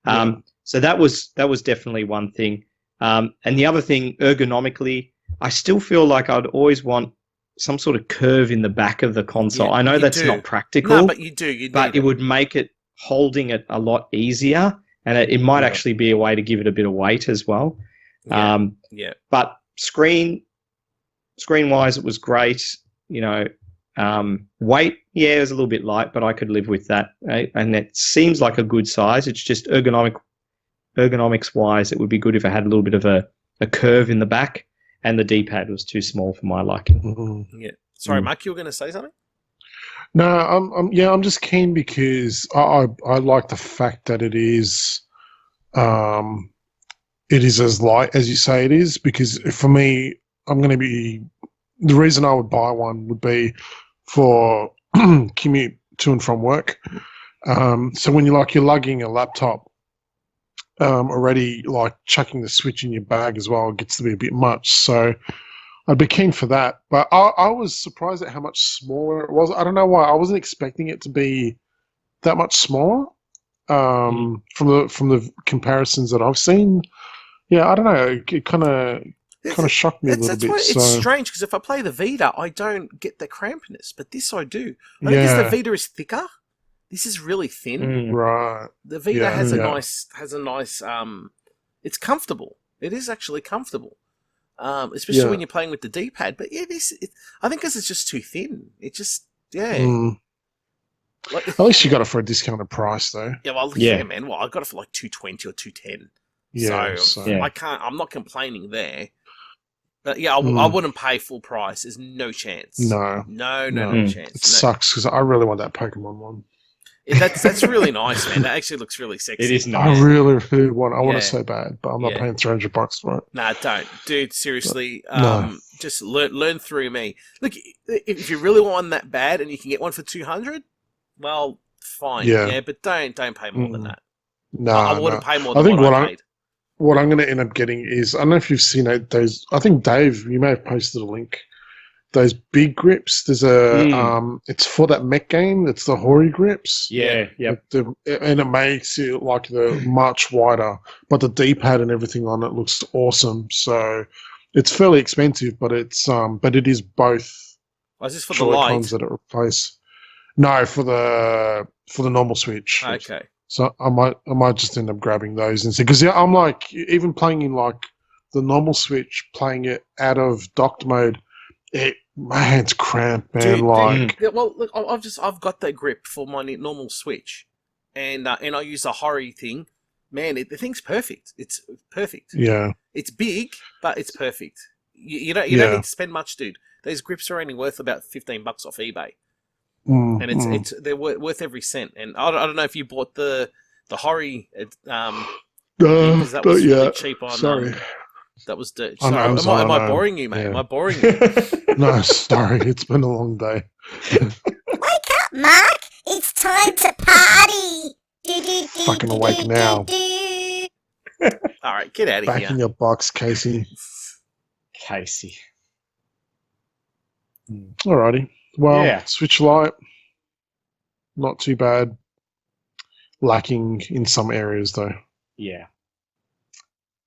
So that was definitely one thing. And the other thing, ergonomically, I still feel like I'd always want some sort of curve in the back of the console. I know that's not practical. No, but you do. But it would make it holding it a lot easier, and it might actually be a way to give it a bit of weight as well. But screen-wise, it was great. Weight, it was a little bit light, but I could live with that. And it seems like a good size. It's just ergonomics-wise, it would be good if it had a little bit of a curve in the back, and the D-pad was too small for my liking. Yeah. Sorry, Mike, you were going to say something? No, I'm just keen because I like the fact that it is as light as you say it is, because for me, the reason I would buy one would be for commute to and from work. So when you're lugging a laptop, already like chucking the Switch in your bag as well, it gets to be a bit much. So I'd be keen for that. But I was surprised at how much smaller it was. I don't know why. I wasn't expecting it to be that much smaller from the comparisons that I've seen. Yeah, I don't know. It kind of shocked me a little bit. It's strange, because if I play the Vita, I don't get the crampness, but this I do. I think the Vita is thicker. This is really thin. Right. The Vita has a nice. It's comfortable. It is actually comfortable, especially when you're playing with the D-pad. But I think because it's just too thin. It just At least you got it for a discounted price, though. Yeah, well, man. Well, I got it for like $220 or $210. Yeah, so I can't. I'm not complaining there. But I wouldn't pay full price. There's no chance. No chance. It sucks because I really want that Pokemon one. Yeah, that's really nice, man. That actually looks really sexy. It is nice. I really want. I want it so bad, but I'm not paying $300 for it. Nah, don't, dude. Seriously, just learn through me. Look, if you really want that bad and you can get one for $200, well, fine. Yeah, but don't pay more than that. No, I wouldn't pay more than what I paid. What I'm going to end up getting is, I don't know if you've seen those. I think Dave, you may have posted a link. Those big grips. There's it's for that mech game. It's the Hori grips. Yeah. And it makes it like the much wider, but the D-pad and everything on it looks awesome. So it's fairly expensive, but it is both. Oh, is this for the Lite that it replace? No, for the normal Switch. Okay. So I might just end up grabbing those instead, because I'm like, even playing in like the normal Switch, playing it out of docked mode, my hand's cramped, man. Dude, well, look, I've got that grip for my normal Switch, and I use a Hori thing, man, the thing's perfect. It's perfect. Yeah. It's big, but it's perfect. You don't Yeah. need to spend much, dude. Those grips are only worth about $15 off eBay, Mm, and they're worth every cent. And I don't know if you bought the Hori because that was really cheap on. Sorry. That was dirt. On So Amazon, am I I know. boring you, mate? Yeah. Am I boring you? No, sorry. It's been a long day. Wake up, Mark! It's time to party! Fucking awake now. All right, get out of Back here. in your box, Casey. Casey. Alrighty. Well, Yeah. Switch Lite, not too bad. Lacking in some areas, though. Yeah.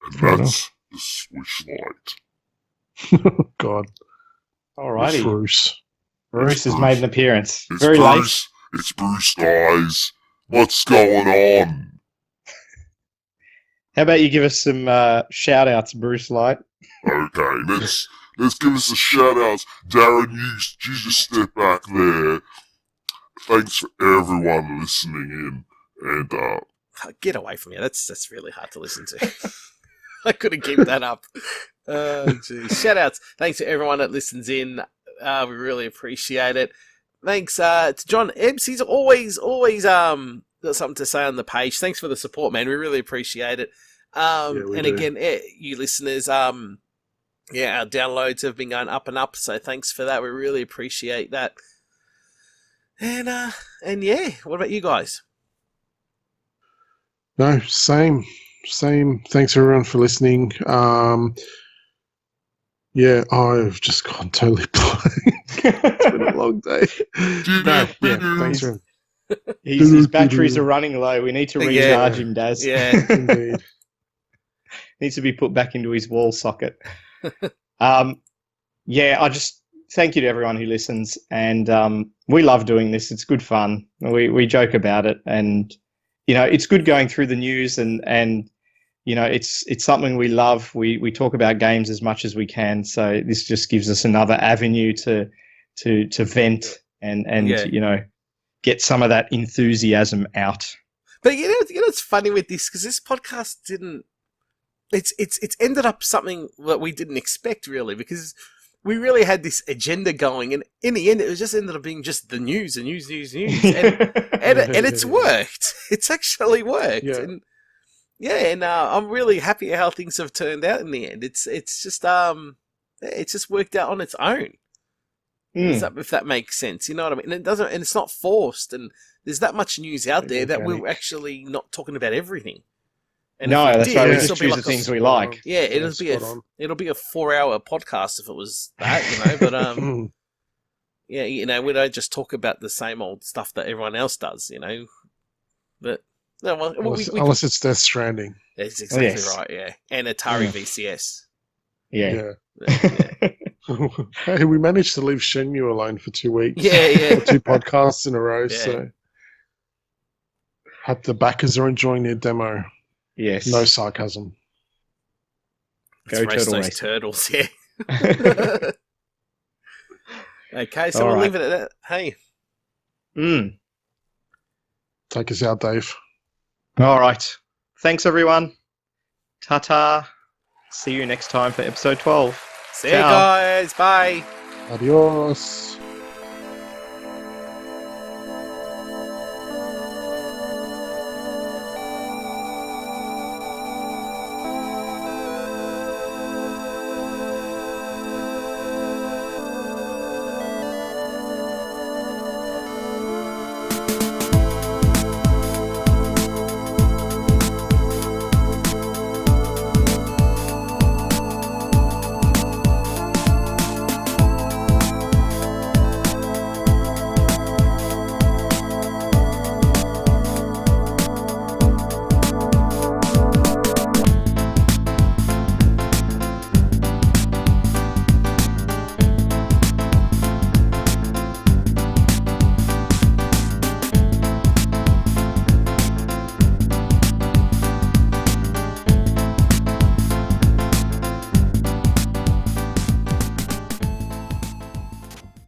And Fair that's the Switch Lite. God. Alrighty. Bruce. Bruce has made an appearance. It's Very Bruce. It's Bruce, guys. What's going on? How about you give us some shout outs, Bruce Light? Okay, let's give us a shout out. Darren, you just step back there. Thanks for everyone listening in. And Get away from me. That's really hard to listen to. I couldn't keep that up. Geez. Shout outs. Thanks to everyone that listens in. We really appreciate it. Thanks to John Ebbs. He's always got something to say on the page. Thanks for the support, man. We really appreciate it. And do. again, you listeners, our downloads have been going up and up. So thanks for that. We really appreciate that. And yeah, what about you guys? No, same. Thanks everyone for listening. Yeah, I've just gone totally blank. It's been a long day. Thanks everyone. His batteries are running low. We need to recharge him, Daz. Yeah. Indeed. Needs to be put back into his wall socket. I just thank you to everyone who listens, and we love doing this. It's good fun. We joke about it, and it's good going through the news, and it's something we love. We talk about games as much as we can, so this just gives us another avenue to vent and get some of that enthusiasm out. But it's funny with this, because this podcast didn't. It's ended up something that we didn't expect, really, because we really had this agenda going, and in the end, it was just ended up being just the news, and it's worked. It's actually worked, and I'm really happy how things have turned out in the end. It's just worked out on its own. If that makes sense, you know what I mean. And it's not forced, and there's that much news out there that we're actually not talking about everything. And that's right. We just choose the things we like. Yeah, it'll be a 4-hour podcast if it was that, But we don't just talk about the same old stuff that everyone else does, But no, unless it's Death Stranding. That's exactly right. Yeah, and Atari VCS. Yeah. Hey, we managed to leave Shenmue alone for 2 weeks. Yeah. 2 podcasts in a row. Yeah. So, hope the backers are enjoying their demo. Yes. No sarcasm. Let's race those turtles, yeah. Okay, so we'll leave it at that. Hey. Take us out, Dave. All right. Thanks, everyone. Ta-ta. See you next time for episode 12. See you guys. Bye. Adios.